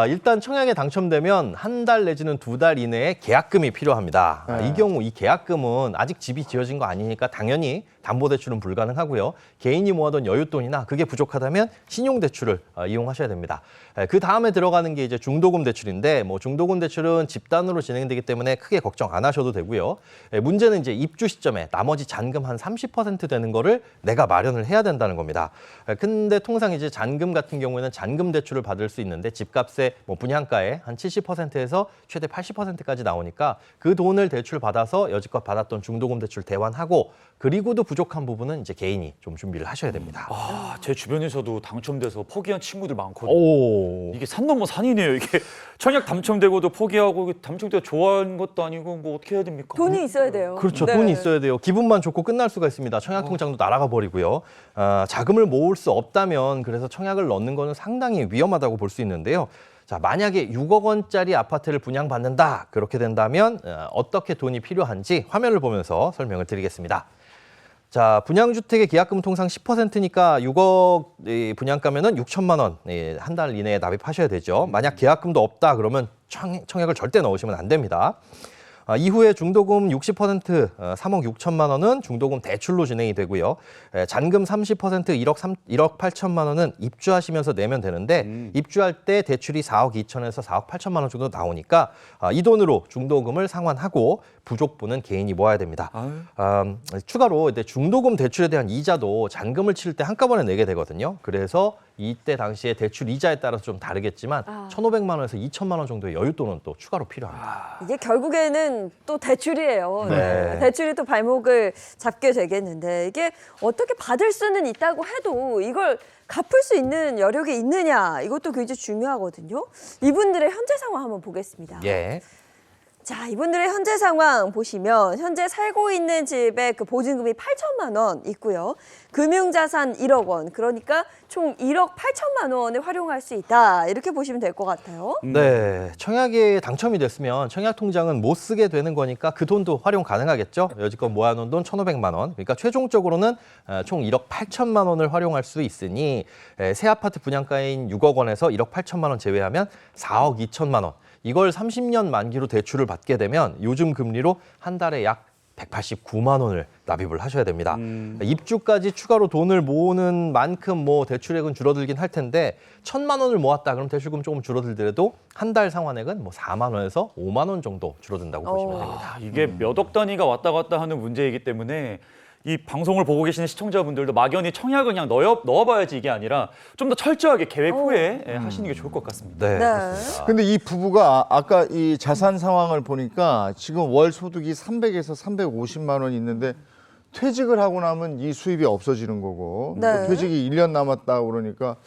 일단 청약에 당첨되면 한 달 내지는 2달 이내에 계약금이 필요합니다. 이 경우 이 계약금은 아직 집이 지어진 거 아니니까 당연히 담보대출은 불가능하고요. 개인이 모아둔 여윳돈이나 그게 부족하다면 신용대출을 이용하셔야 됩니다. 그 다음에 들어가는 게 이제 중도금 대출인데 뭐 중도금 대출은 집단으로 진행되기 때문에 크게 걱정 안 하셔도 되고요. 문제는 이제 입주 시점에 나머지 잔금 한 30% 되는 거를 내가 마련을 해야 된다는 겁니다. 근데 통상 이제 잔금 같은 경우에는 잔금 대출을 받을 수 있는데 집값의 뭐 분양가의 한 70%에서 최대 80%까지 나오니까 그 돈을 대출 받아서 여지껏 받았던 중도금 대출 대환하고 그리고도 부족한 부분은 이제 개인이 좀 준비를 하셔야 됩니다. 제 주변에서도 당첨돼서 포기한 친구들 많거든요. 오. 이게 산 넘어 산이네요. 이게 청약 당첨되고도 포기하고 당첨되고 좋아하는 것도 아니고 뭐 어떻게 해야 됩니까? 돈이 있어야 돼요. 그렇죠. 네. 돈이 있어야 돼요. 기분만 좋고 끝날 수가 있습니다. 청약 통장도 날아가 버리고요. 자금을 모을 수 없다면 그래서 청약을 넣는 거는 상당히 위험하다고 볼 수 있는데요. 자, 만약에 6억 원짜리 아파트를 분양받는다. 그렇게 된다면 어떻게 돈이 필요한지 화면을 보면서 설명을 드리겠습니다. 자, 분양주택의 계약금 통상 10%니까 6억 분양가면은 6천만 원 한 달 이내에 납입하셔야 되죠. 만약 계약금도 없다 그러면 청약을 절대 넣으시면 안 됩니다. 이후에 중도금 60% 3억 6천만 원은 중도금 대출로 진행이 되고요. 잔금 30% 1억 8천만 원은 입주하시면서 내면 되는데 입주할 때 대출이 4억 2천에서 4억 8천만 원 정도 나오니까 이 돈으로 중도금을 상환하고 부족분은 개인이 모아야 됩니다. 추가로 이제 중도금 대출에 대한 이자도 잔금을 칠 때 한꺼번에 내게 되거든요. 그래서 이때 당시에 대출 이자에 따라서 좀 다르겠지만 1,500만 원에서 2천만 원 정도의 여윳돈은 또 추가로 필요합니다. 이게 결국에는 또 대출이에요. 네. 대출이 또 발목을 잡게 되겠는데 이게 어떻게 받을 수는 있다고 해도 이걸 갚을 수 있는 여력이 있느냐 이것도 굉장히 중요하거든요. 이분들의 현재 상황 한번 보겠습니다. 예. 자, 이분들의 현재 상황 보시면 현재 살고 있는 집에 그 보증금이 8천만 원 있고요. 금융자산 1억 원, 그러니까 총 1억 8천만 원을 활용할 수 있다. 이렇게 보시면 될 것 같아요. 네, 청약에 당첨이 됐으면 청약 통장은 못 쓰게 되는 거니까 그 돈도 활용 가능하겠죠. 여지껏 모아놓은 돈 1,500만 원. 그러니까 최종적으로는 총 1억 8천만 원을 활용할 수 있으니 새 아파트 분양가인 6억 원에서 1억 8천만 원 제외하면 4억 2천만 원. 이걸 30년 만기로 대출을 받게 되면 요즘 금리로 한 달에 약 189만 원을 납입을 하셔야 됩니다. 입주까지 추가로 돈을 모으는 만큼 뭐 대출액은 줄어들긴 할 텐데 1,000만 원을 모았다 그럼 대출금 조금 줄어들더라도 한 달 상환액은 뭐 4만 원에서 5만 원 정도 줄어든다고 보시면 됩니다. 이게 몇 억 단위가 왔다 갔다 하는 문제이기 때문에 이 방송을 보고 계시는 시청자분들도 막연히 청약을 그냥 넣어봐야지 이게 아니라 좀 더 철저하게 계획 후에 하시는 게 좋을 것 같습니다. 네. 네. 그렇습니다. 근데 이 부부가 아까 이 자산 상황을 보니까 지금 월 소득이 300에서 350만 원 있는데 퇴직을 하고 나면 이 수입이 없어지는 거고 네. 또 퇴직이 1년 남았다 그러니까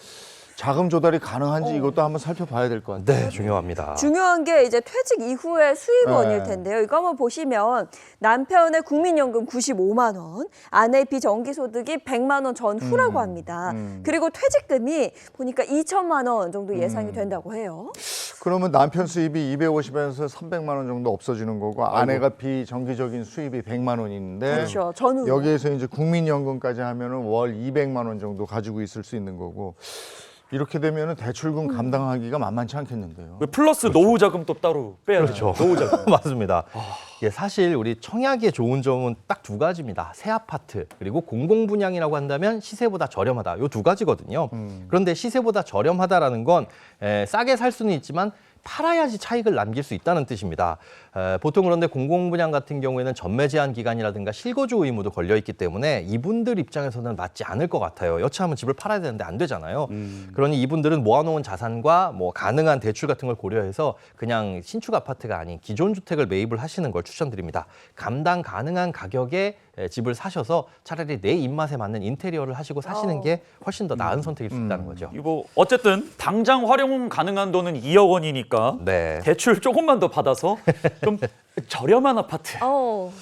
자금 조달이 가능한지 이것도 한번 살펴봐야 될 것 같아요. 네, 중요합니다. 중요한 게 이제 퇴직 이후의 수입원일 네. 텐데요. 이거 한번 보시면 남편의 국민연금 95만 원, 아내의 비정기소득이 100만 원 전후라고 합니다. 그리고 퇴직금이 보니까 2천만 원 정도 예상이 된다고 해요. 그러면 남편 수입이 250에서 300만 원 정도 없어지는 거고 아내가 비정기적인 수입이 100만 원이 있는데 그렇죠. 전후. 여기에서 이제 국민연금까지 하면은 월 200만 원 정도 가지고 있을 수 있는 거고 이렇게 되면 대출금 감당하기가 만만치 않겠는데요. 플러스 노후 자금 또 따로 빼야 그렇죠. 되죠. 노후 자금. 맞습니다. 예, 사실 우리 청약의 좋은 점은 딱 두 가지입니다. 새 아파트 그리고 공공분양이라고 한다면 시세보다 저렴하다. 요 두 가지거든요. 그런데 시세보다 저렴하다라는 건 싸게 살 수는 있지만 팔아야지 차익을 남길 수 있다는 뜻입니다. 보통 그런데 공공분양 같은 경우에는 전매 제한 기간이라든가 실거주 의무도 걸려 있기 때문에 이분들 입장에서는 맞지 않을 것 같아요. 여차하면 집을 팔아야 되는데 안 되잖아요. 그러니 이분들은 모아놓은 자산과 뭐 가능한 대출 같은 걸 고려해서 그냥 신축 아파트가 아닌 기존 주택을 매입을 하시는 걸 추천드립니다. 감당 가능한 가격에 집을 사셔서 차라리 내 입맛에 맞는 인테리어를 하시고 사시는 게 훨씬 더 나은 선택일 수 있다는 거죠. 이거 어쨌든 당장 활용 가능한 돈은 2억 원이니까 네. 대출 조금만 더 받아서 좀 저렴한 아파트.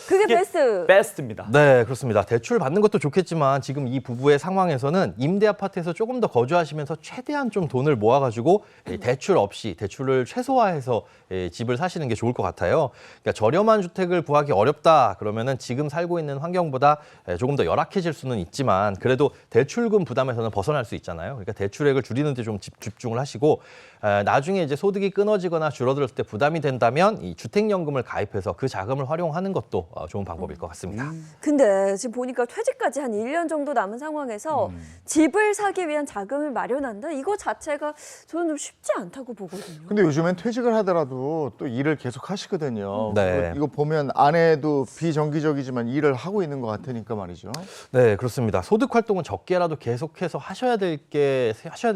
그게 이게 베스트. 베스트입니다. 네, 그렇습니다. 대출 받는 것도 좋겠지만 지금 이 부부의 상황에서는 임대 아파트에서 조금 더 거주하시면서 최대한 좀 돈을 모아가지고 대출 없이 대출을 최소화해서 집을 사시는 게 좋을 것 같아요. 그러니까 저렴한 주택을 구하기 어렵다 그러면은 지금 살고 있는 환경보다 조금 더 열악해질 수는 있지만 그래도 대출금 부담에서는 벗어날 수 있잖아요. 그러니까 대출액을 줄이는 데 좀 집중을 하시고 나중에 이제 소득이 끊어지거나 줄어들었을 때 부담이 된다면 이 주택연금을 가입해서 그 자금을 활용하는 것도 좋은 방법일 것 같습니다. 근데 지금 보니까 퇴직까지 한 1년 정도 남은 상황에서 집을 사기 위한 자금을 마련한다? 이거 자체가 저는 좀 쉽지 않다고 보거든요. 근데 요즘엔 퇴직을 하더라도 또 일을 계속 하시거든요. 네. 이거 보면 아내도 비정기적이지만 일을 하고 있는 것 같으니까 말이죠. 네, 그렇습니다. 소득 활동은 적게라도 계속해서 하셔야 될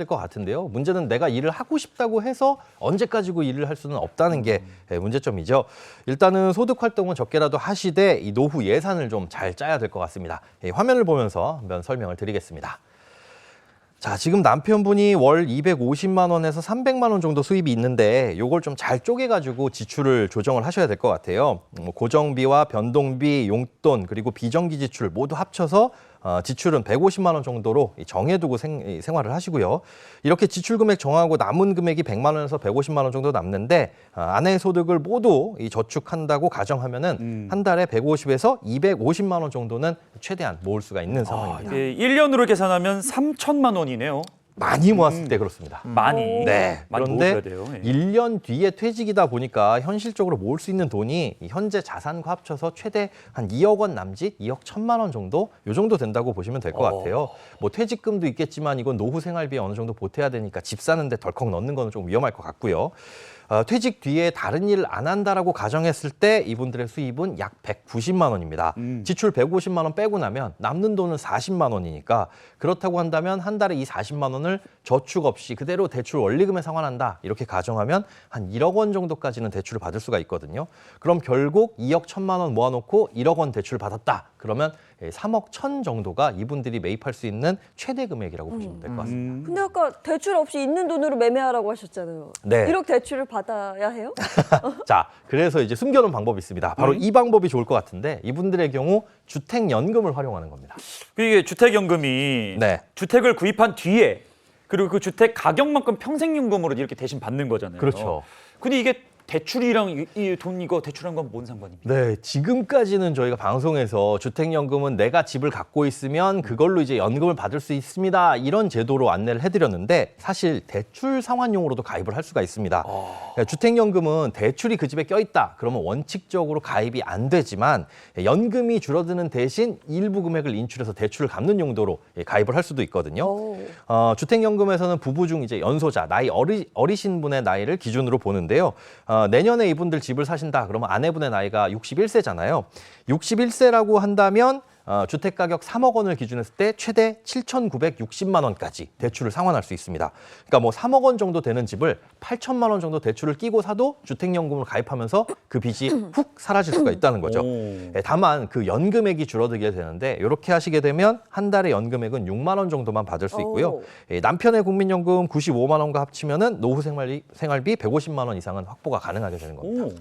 것 같은데요. 문제는 내가 일을 하고 싶다고 해서 언제까지고 일을 할 수는 없다는 게 문제점이죠. 일단은 소득 활동은 적게라도 하시되 이 노후 예산을 좀 잘 짜야 될 것 같습니다. 화면을 보면서 한번 설명을 드리겠습니다. 자, 지금 남편분이 월 250만 원에서 300만 원 정도 수입이 있는데 이걸 좀 잘 쪼개가지고 지출을 조정을 하셔야 될 것 같아요. 고정비와 변동비, 용돈 그리고 비정기 지출 모두 합쳐서 지출은 150만 원 정도로 정해두고 생활을 하시고요. 이렇게 지출 금액 정하고 남은 금액이 100만 원에서 150만 원 정도 남는데 아내의 소득을 모두 저축한다고 가정하면은 한 달에 150에서 250만 원 정도는 최대한 모을 수가 있는 상황입니다. 1년으로 계산하면 3천만 원이네요. 많이 모았을 때 그렇습니다. 많이. 네. 많이 그런데 모으셔야 돼요. 예. 1년 뒤에 퇴직이다 보니까 현실적으로 모을 수 있는 돈이 현재 자산과 합쳐서 최대 한 2억 원 남짓, 2억 1천만 원 정도 요 정도 된다고 보시면 될 것 같아요. 뭐 퇴직금도 있겠지만 이건 노후 생활비에 어느 정도 보태야 되니까 집 사는데 덜컥 넣는 건 좀 위험할 것 같고요. 퇴직 뒤에 다른 일을 안 한다라고 가정했을 때 이분들의 수입은 약 190만 원입니다. 지출 150만 원 빼고 나면 남는 돈은 40만 원이니까 그렇다고 한다면 한 달에 이 40만 원을 저축 없이 그대로 대출 원리금에 상환한다 이렇게 가정하면 한 1억 원 정도까지는 대출을 받을 수가 있거든요. 그럼 결국 2억 1천만 원 모아놓고 1억 원 대출 받았다. 그러면 3억 1천 정도가 이분들이 매입할 수 있는 최대 금액이라고 보시면 될 것 같습니다. 근데 아까 대출 없이 있는 돈으로 매매하라고 하셨잖아요. 네. 1억 대출을 받아야 해요? 자, 그래서 이제 숨겨놓은 방법이 있습니다. 바로 이 방법이 좋을 것 같은데 이분들의 경우 주택연금을 활용하는 겁니다. 이게 주택연금이 네. 주택을 구입한 뒤에 그리고 그 주택 가격만큼 평생연금으로 이렇게 대신 받는 거잖아요. 그렇죠. 근데 이게 대출이랑 이 돈 이거 대출한 건 뭔 상관입니까? 네, 지금까지는 저희가 방송에서 주택연금은 내가 집을 갖고 있으면 그걸로 이제 연금을 받을 수 있습니다. 이런 제도로 안내를 해드렸는데 사실 대출 상환용으로도 가입을 할 수가 있습니다. 그러니까 주택연금은 대출이 그 집에 껴있다. 그러면 원칙적으로 가입이 안 되지만 연금이 줄어드는 대신 일부 금액을 인출해서 대출을 갚는 용도로 가입을 할 수도 있거든요. 주택연금에서는 부부 중 이제 연소자, 나이 어리신 분의 나이를 기준으로 보는데요. 내년에 이분들 집을 사신다 그러면 아내분의 나이가 61세잖아요. 61세라고 한다면 주택가격 3억 원을 기준으로 했을 때 최대 7,960만 원까지 대출을 상환할 수 있습니다. 그러니까 뭐 3억 원 정도 되는 집을 8천만 원 정도 대출을 끼고 사도 주택연금을 가입하면서 그 빚이 훅 사라질 수가 있다는 거죠. 다만 그 연금액이 줄어들게 되는데 이렇게 하시게 되면 한 달에 연금액은 6만 원 정도만 받을 수 있고요. 남편의 국민연금 95만 원과 합치면은 노후 생활비 150만 원 이상은 확보가 가능하게 되는 겁니다.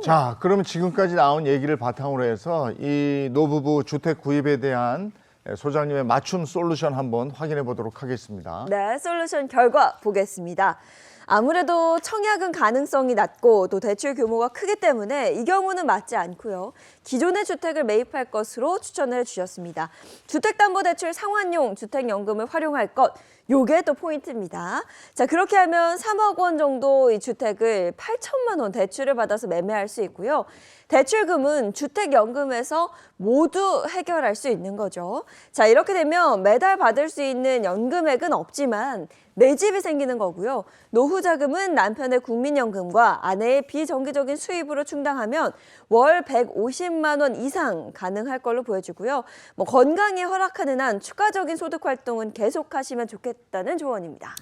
자, 그러면 지금까지 나온 얘기를 바탕으로 해서 이 노부부 주택 구입에 대한 소장님의 맞춤 솔루션 한번 확인해 보도록 하겠습니다. 네, 솔루션 결과 보겠습니다. 아무래도 청약은 가능성이 낮고 또 대출 규모가 크기 때문에 이 경우는 맞지 않고요. 기존의 주택을 매입할 것으로 추천을 해주셨습니다. 주택담보대출 상환용 주택연금을 활용할 것, 요게 또 포인트입니다. 자, 그렇게 하면 3억 원 정도 이 주택을 8천만 원 대출을 받아서 매매할 수 있고요. 대출금은 주택연금에서 모두 해결할 수 있는 거죠. 자, 이렇게 되면 매달 받을 수 있는 연금액은 없지만 내 집이 생기는 거고요. 노후 자금은 남편의 국민연금과 아내의 비정기적인 수입으로 충당하면 월 150만 원 이상 가능할 걸로 보여지고요. 뭐 건강이 허락하는 한 추가적인 소득 활동은 계속하시면 좋겠다는 조언입니다.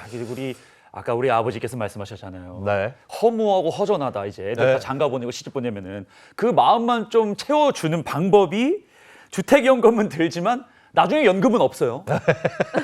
그리고 아까 우리 아버지께서 말씀하셨잖아요. 네. 허무하고 허전하다 이제 애들 네. 다 장가 보내고 시집 보내면은 그 마음만 좀 채워주는 방법이 주택연금은 들지만 나중에 연금은 없어요.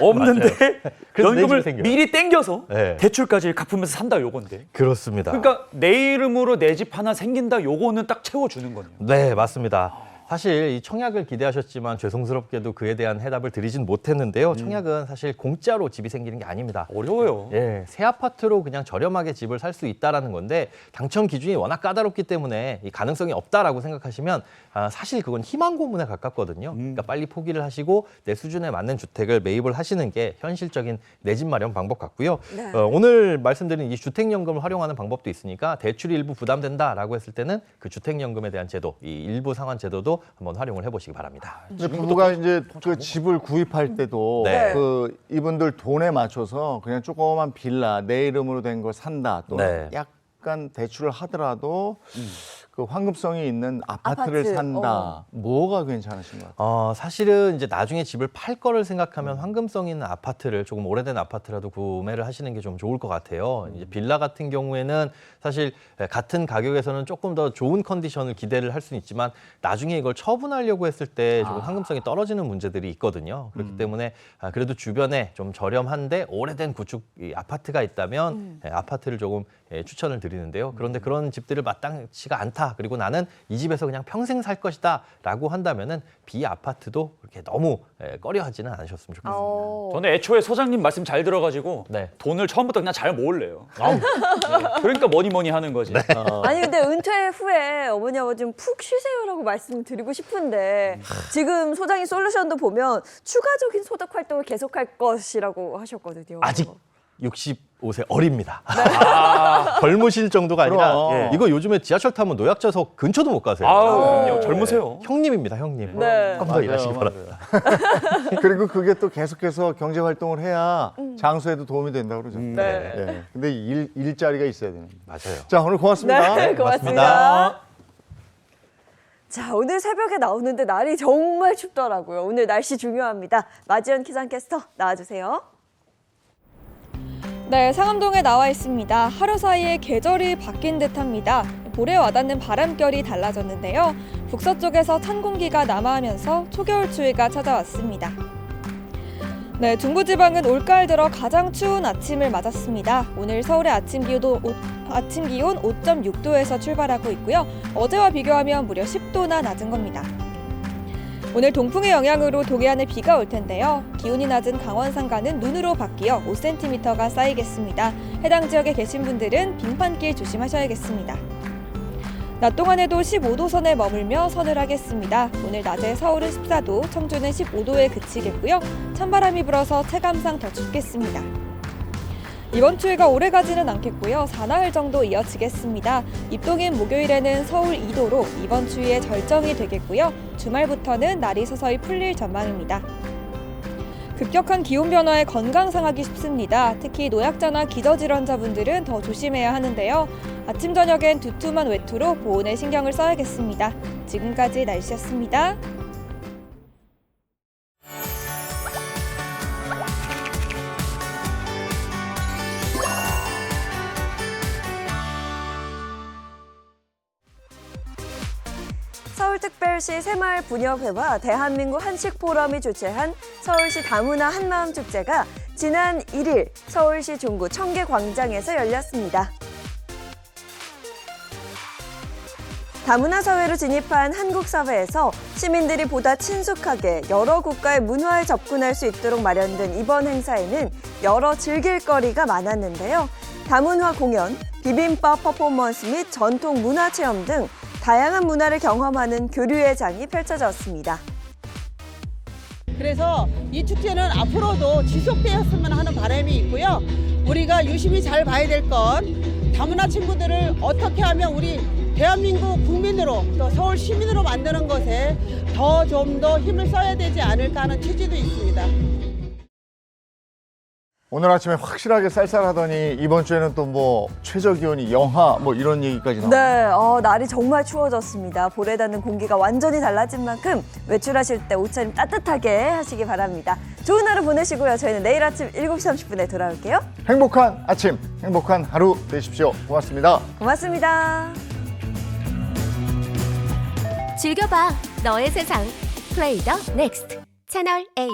없는데 그래서 내 연금을 집이 생겨요. 미리 땡겨서 네. 대출까지 갚으면서 산다 요건데. 그렇습니다. 그러니까 내 이름으로 내 집 하나 생긴다 요거는 딱 채워주는 거네요. 네, 맞습니다. 사실 이 청약을 기대하셨지만 죄송스럽게도 그에 대한 해답을 드리진 못했는데요. 청약은 사실 공짜로 집이 생기는 게 아닙니다. 어려워요. 예, 새 아파트로 그냥 저렴하게 집을 살 수 있다라는 건데 당첨 기준이 워낙 까다롭기 때문에 이 가능성이 없다라고 생각하시면 사실 그건 희망 고문에 가깝거든요. 그러니까 빨리 포기를 하시고 내 수준에 맞는 주택을 매입을 하시는 게 현실적인 내 집 마련 방법 같고요. 네. 오늘 말씀드린 이 주택연금을 활용하는 방법도 있으니까 대출이 일부 부담된다라고 했을 때는 그 주택연금에 대한 제도, 이 일부 상환 제도도 한번 활용을 해보시기 바랍니다. 근데 부부가 이제 그 집을 구입할 때도 네. 그 이분들 돈에 맞춰서 그냥 조그만 빌라 내 이름으로 된 걸 산다 또는 네. 약간 대출을 하더라도 그 황금성이 있는 아파트를 아파트, 산다. 뭐가 괜찮으신 것 같아요? 사실은 이제 나중에 집을 팔 거를 생각하면 황금성 있는 아파트를 조금 오래된 아파트라도 구매를 하시는 게 좀 좋을 것 같아요. 이제 빌라 같은 경우에는 사실 같은 가격에서는 조금 더 좋은 컨디션을 기대를 할 수는 있지만 나중에 이걸 처분하려고 했을 때 조금 황금성이 떨어지는 문제들이 있거든요. 그렇기 때문에 그래도 주변에 좀 저렴한데 오래된 구축 아파트가 있다면 아파트를 조금 추천을 드리는데요. 그런데 그런 집들을 마땅치가 않다. 그리고 나는 이 집에서 그냥 평생 살 것이다 라고 한다면은 비아파트도 그렇게 너무 꺼려하지는 않으셨으면 좋겠습니다. 저는 애초에 소장님 말씀 잘 들어가지고 네. 돈을 처음부터 그냥 잘 모을래요. 그러니까 뭐니 하는 거지. 아니 근데 은퇴 후에 어머니 아버지 좀 푹 쉬세요라고 말씀드리고 싶은데 지금 소장님 솔루션도 보면 추가적인 소득 활동을 계속할 것이라고 하셨거든요. 아직 65세 어립니다. 젊으실 정도가 아니라 그럼. 이거 요즘에 지하철 타면 노약자석 근처도 못 가세요. 그럼요. 젊으세요. 형님입니다, 형님. 네. 조금 더 일하시기 바랍니다. 그리고 그게 또 계속해서 경제 활동을 해야 장수에도 도움이 된다고 그러죠. 네. 예. 근데 일자리가 있어야 되는. 맞아요. 자, 오늘 고맙습니다. 네, 고맙습니다. 자, 오늘 새벽에 나오는데 날이 정말 춥더라고요. 오늘 날씨 중요합니다. 마지연 기상캐스터 나와주세요. 네, 상암동에 나와 있습니다. 하루 사이에 계절이 바뀐 듯합니다. 볼에 와닿는 바람결이 달라졌는데요. 북서쪽에서 찬 공기가 남하하면서 초겨울 추위가 찾아왔습니다. 네, 중부지방은 올가을 들어 가장 추운 아침을 맞았습니다. 오늘 서울의 아침 기온 5.6도에서 출발하고 있고요. 어제와 비교하면 무려 10도나 낮은 겁니다. 오늘 동풍의 영향으로 동해안에 비가 올 텐데요. 기온이 낮은 강원 산간은 눈으로 바뀌어 5cm가 쌓이겠습니다. 해당 지역에 계신 분들은 빙판길 조심하셔야겠습니다. 낮 동안에도 15도 선에 머물며 서늘하겠습니다. 오늘 낮에 서울은 14도, 청주는 15도에 그치겠고요. 찬바람이 불어서 체감상 더 춥겠습니다. 이번 추위가 오래가지는 않겠고요. 사나흘 정도 이어지겠습니다. 입동인 목요일에는 서울 2도로 이번 추위의 절정이 되겠고요. 주말부터는 날이 서서히 풀릴 전망입니다. 급격한 기온 변화에 건강 상하기 쉽습니다. 특히 노약자나 기저질환자분들은 더 조심해야 하는데요. 아침 저녁엔 두툼한 외투로 보온에 신경을 써야겠습니다. 지금까지 날씨였습니다. 서울특별시 새마을분협회와 대한민국 한식포럼이 주최한 서울시 다문화 한마음축제가 지난 1일 서울시 종구 청계광장에서 열렸습니다. 다문화 사회로 진입한 한국 사회에서 시민들이 보다 친숙하게 여러 국가의 문화에 접근할 수 있도록 마련된 이번 행사에는 여러 즐길거리가 많았는데요. 다문화 공연, 비빔밥 퍼포먼스 및 전통 문화체험 등 다양한 문화를 경험하는 교류의 장이 펼쳐졌습니다. 그래서 이 축제는 앞으로도 지속되었으면 하는 바람이 있고요. 우리가 유심히 잘 봐야 될 건 다문화 친구들을 어떻게 하면 우리 대한민국 국민으로 또 서울 시민으로 만드는 것에 좀 더 힘을 써야 되지 않을까 하는 취지도 있습니다. 오늘 아침에 확실하게 쌀쌀하더니 이번 주에는 또 뭐 최저 기온이 영하 뭐 이런 얘기까지 나와요. 네, 날이 정말 추워졌습니다. 볼에 닿는 공기가 완전히 달라진 만큼 외출하실 때 옷차림 따뜻하게 하시기 바랍니다. 좋은 하루 보내시고요. 저희는 내일 아침 7시 30분에 돌아올게요. 행복한 아침, 행복한 하루 되십시오. 고맙습니다. 고맙습니다. 즐겨봐, 너의 세상. 플레이 더 넥스트 채널 A.